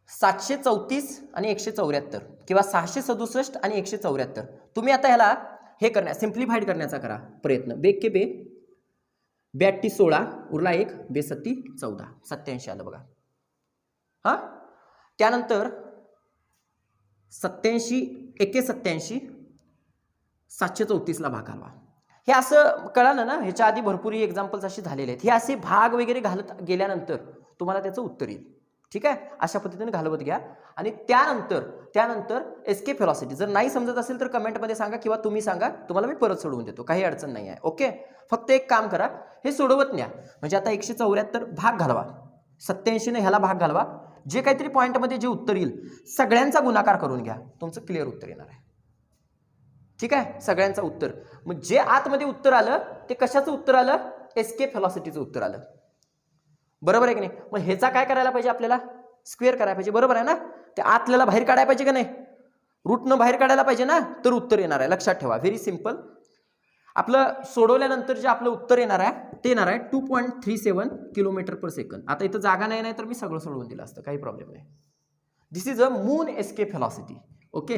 734 आणि 174 किंवा 667 आणि 174 तुम्ही आता ह्याला हे करण्या सिम्प्लिफाईड करण्याचा करा प्रयत्न. बेक के बे 82 16 उरला 1 बेसत्ती 14 87 आलं बघा. हां, त्यानंतर 87 187 734ला भाग घालवा. हे असं कळालं ना, ह्याच्या आधी भरपूर एक्झाम्पल्स असे झालेले आहेत. हे असे भाग वगैरे घालत गेल्यानंतर तुम्हाला त्याचं उत्तर येईल. ठीक आहे. अशा पद्धतीने घालवत घ्या आणि त्यानंतर एस्केप व्हेलॉसिटी जर नाही समजत असेल तर कमेंटमध्ये सांगा किंवा तुम्ही सांगा, तुम्हाला मी परत सोडवून देतो, काही अडचण नाही आहे. ओके. फक्त एक काम करा, हे सोडवत न्या म्हणजे आता 174 भाग घालवा, 87 ने ह्याला भाग घालवा, जे काहीतरी पॉईंटमध्ये जे उत्तर येईल सगळ्यांचा गुणाकार करून घ्या, तुमचं क्लिअर उत्तर येणार आहे. ठीक आहे, सगळ्यांचं उत्तर. मग जे आतमध्ये उत्तर आलं ते कशाचं उत्तर आलं? एस्केप व्हेलॉसिटीचं उत्तर आलं. बरोबर आहे की नाही? मग ह्याचा काय करायला पाहिजे? आपल्याला स्क्वेअर करायला पाहिजे. बरोबर आहे ना? ते आतल्याला बाहेर काढायला पाहिजे का नाही? रूटनं बाहेर काढायला पाहिजे ना, तर उत्तर येणार आहे. लक्षात ठेवा, व्हेरी सिम्पल. आपलं सोडवल्यानंतर जे आपलं उत्तर येणार आहे ते येणार आहे 2.37 किलोमीटर पर सेकंद. आता इथं जागा नाही तर मी सगळं सोडवून दिलं असतं, काही प्रॉब्लेम नाही. This is a moon escape velocity. Okay,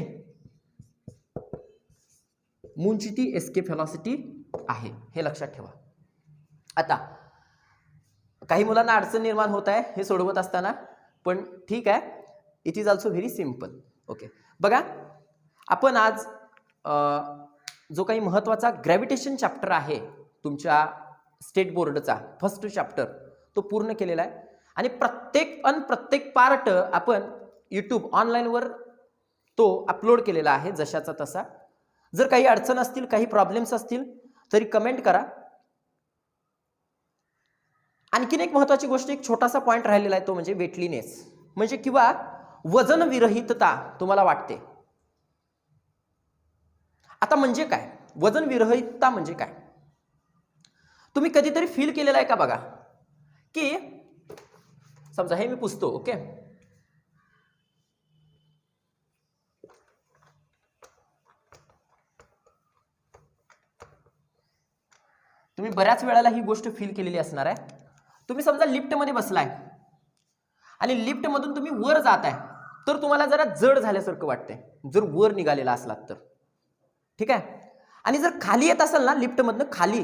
मूनची ती एस्केप व्हेलॉसिटी आहे, हे लक्षात ठेवा. आता काही मुलांना अडचण निर्माण होत आहे हे सोडवत असताना, पण ठीक आहे, it is also very simple. Okay, बघा आपण आज जो काही महत्त्वाचा ग्रॅव्हिटेशन चॅप्टर आहे तुमच्या स्टेट बोर्डचा फर्स्ट चॅप्टर तो पूर्ण केलेला आहे. आणि प्रत्येक पार्ट आपण यूट्यूब ऑनलाईनवर तो अपलोड केलेला आहे जशाचा तसा. जर काही अडचण असतील, काही प्रॉब्लेम्स असतील तरी कमेंट करा. आणखीन एक महत्त्वाची गोष्ट, एक छोटासा पॉईंट राहिलेला आहे, तो म्हणजे वेटलीनेस, म्हणजे किंवा वजन विरहितता तुम्हाला वाटते. आता म्हणजे काय वजन विरहितता म्हणजे काय? तुम्ही कधीतरी फील केलेलं आहे का? बघा की समजा हे मी पुसतो. ओके, तुम्ही बऱ्याच वेळेला ही गोष्ट फील केलेली असणार आहे. तुम्ही समजा लिफ्टमध्ये बसलाय आणि लिफ्टमधून तुम्ही वर जात आहे, तर तुम्हाला जरा जड झाल्यासारखं वाटतंय जर वर निघालेला असलात तर. ठीक आहे, आणि जर खाली येत असेल ना लिफ्टमधनं खाली,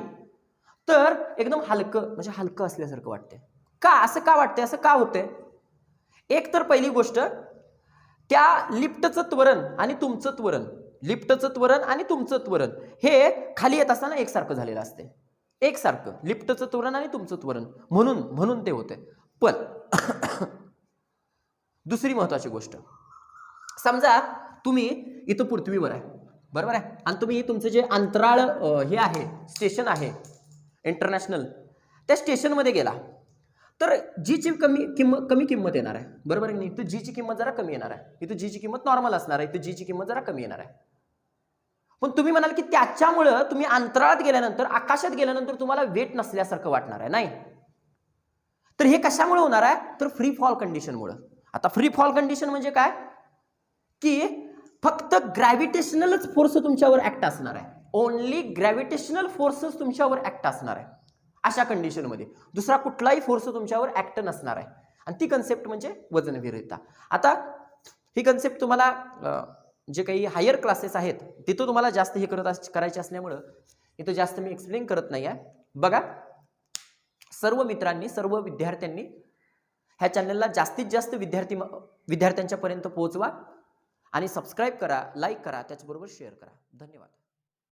तर एकदम हलकं, म्हणजे हलकं असल्यासारखं वाटतंय. का असं का वाटतंय? असं का होतंय? एक तर पहिली गोष्ट, त्या लिफ्टचं त्वरण आणि तुमचं त्वरण, लिफ्टचं त्वरण आणि तुमचं त्वरण हे खाली येत असताना एकसारखं झालेलं असते, एकसारखं लिफ्टचं त्वरण आणि तुमचं त्वरण, म्हणून ते होते. पण दुसरी महत्वाची गोष्ट, समजा तुम्ही इथं पृथ्वीवर आहे, बरोबर आहे, आणि तुम्ही तुमचं जे अंतराळ हे आहे स्टेशन आहे इंटरनॅशनल, त्या स्टेशनमध्ये गेला तर जीची कमी किंमत येणार आहे. बरोबर आहे नाही? इथं जीची किंमत जरा कमी येणार आहे, इथं जीची किंमत नॉर्मल असणार आहे, इथं जीची किंमत जरा कमी येणार आहे. पण तुम्ही म्हणाल की त्याच्यामुळं तुम्ही अंतराळात गेल्यानंतर, आकाशात गेल्यानंतर तुम्हाला वेट नसल्यासारखं वाटणार आहे. नाही, तर हे कशामुळे होणार आहे? तर फ्री फॉल कंडिशनमुळे. आता फ्री फॉल कंडिशन म्हणजे काय? की फक्त ग्रॅव्हिटेशनलच फोर्स तुमच्यावर ऍक्ट असणार आहे, ओनली ग्रॅव्हिटेशनल फोर्सेस तुमच्यावर ऍक्ट असणार आहे. अशा कंडिशनमध्ये दुसरा कुठलाही फोर्स तुमच्यावर ऍक्ट नसणार आहे, आणि ती कन्सेप्ट म्हणजे वजनविरहितता. आता ही कन्सेप्ट तुम्हाला जे काही हायर क्लासेस आहेत तिथं तुम्हाला जास्त हे करायचे असल्यामुळं इथं जास्त मी एक्सप्लेन करत नाही आहे. बघा, सर्व मित्रांनी, सर्व विद्यार्थ्यांनी ह्या चॅनलला जास्तीत जास्त विद्यार्थ्यांच्या पर्यंत पोहोचवा आणि सबस्क्राईब करा, लाईक करा, त्याचबरोबर शेअर करा. धन्यवाद.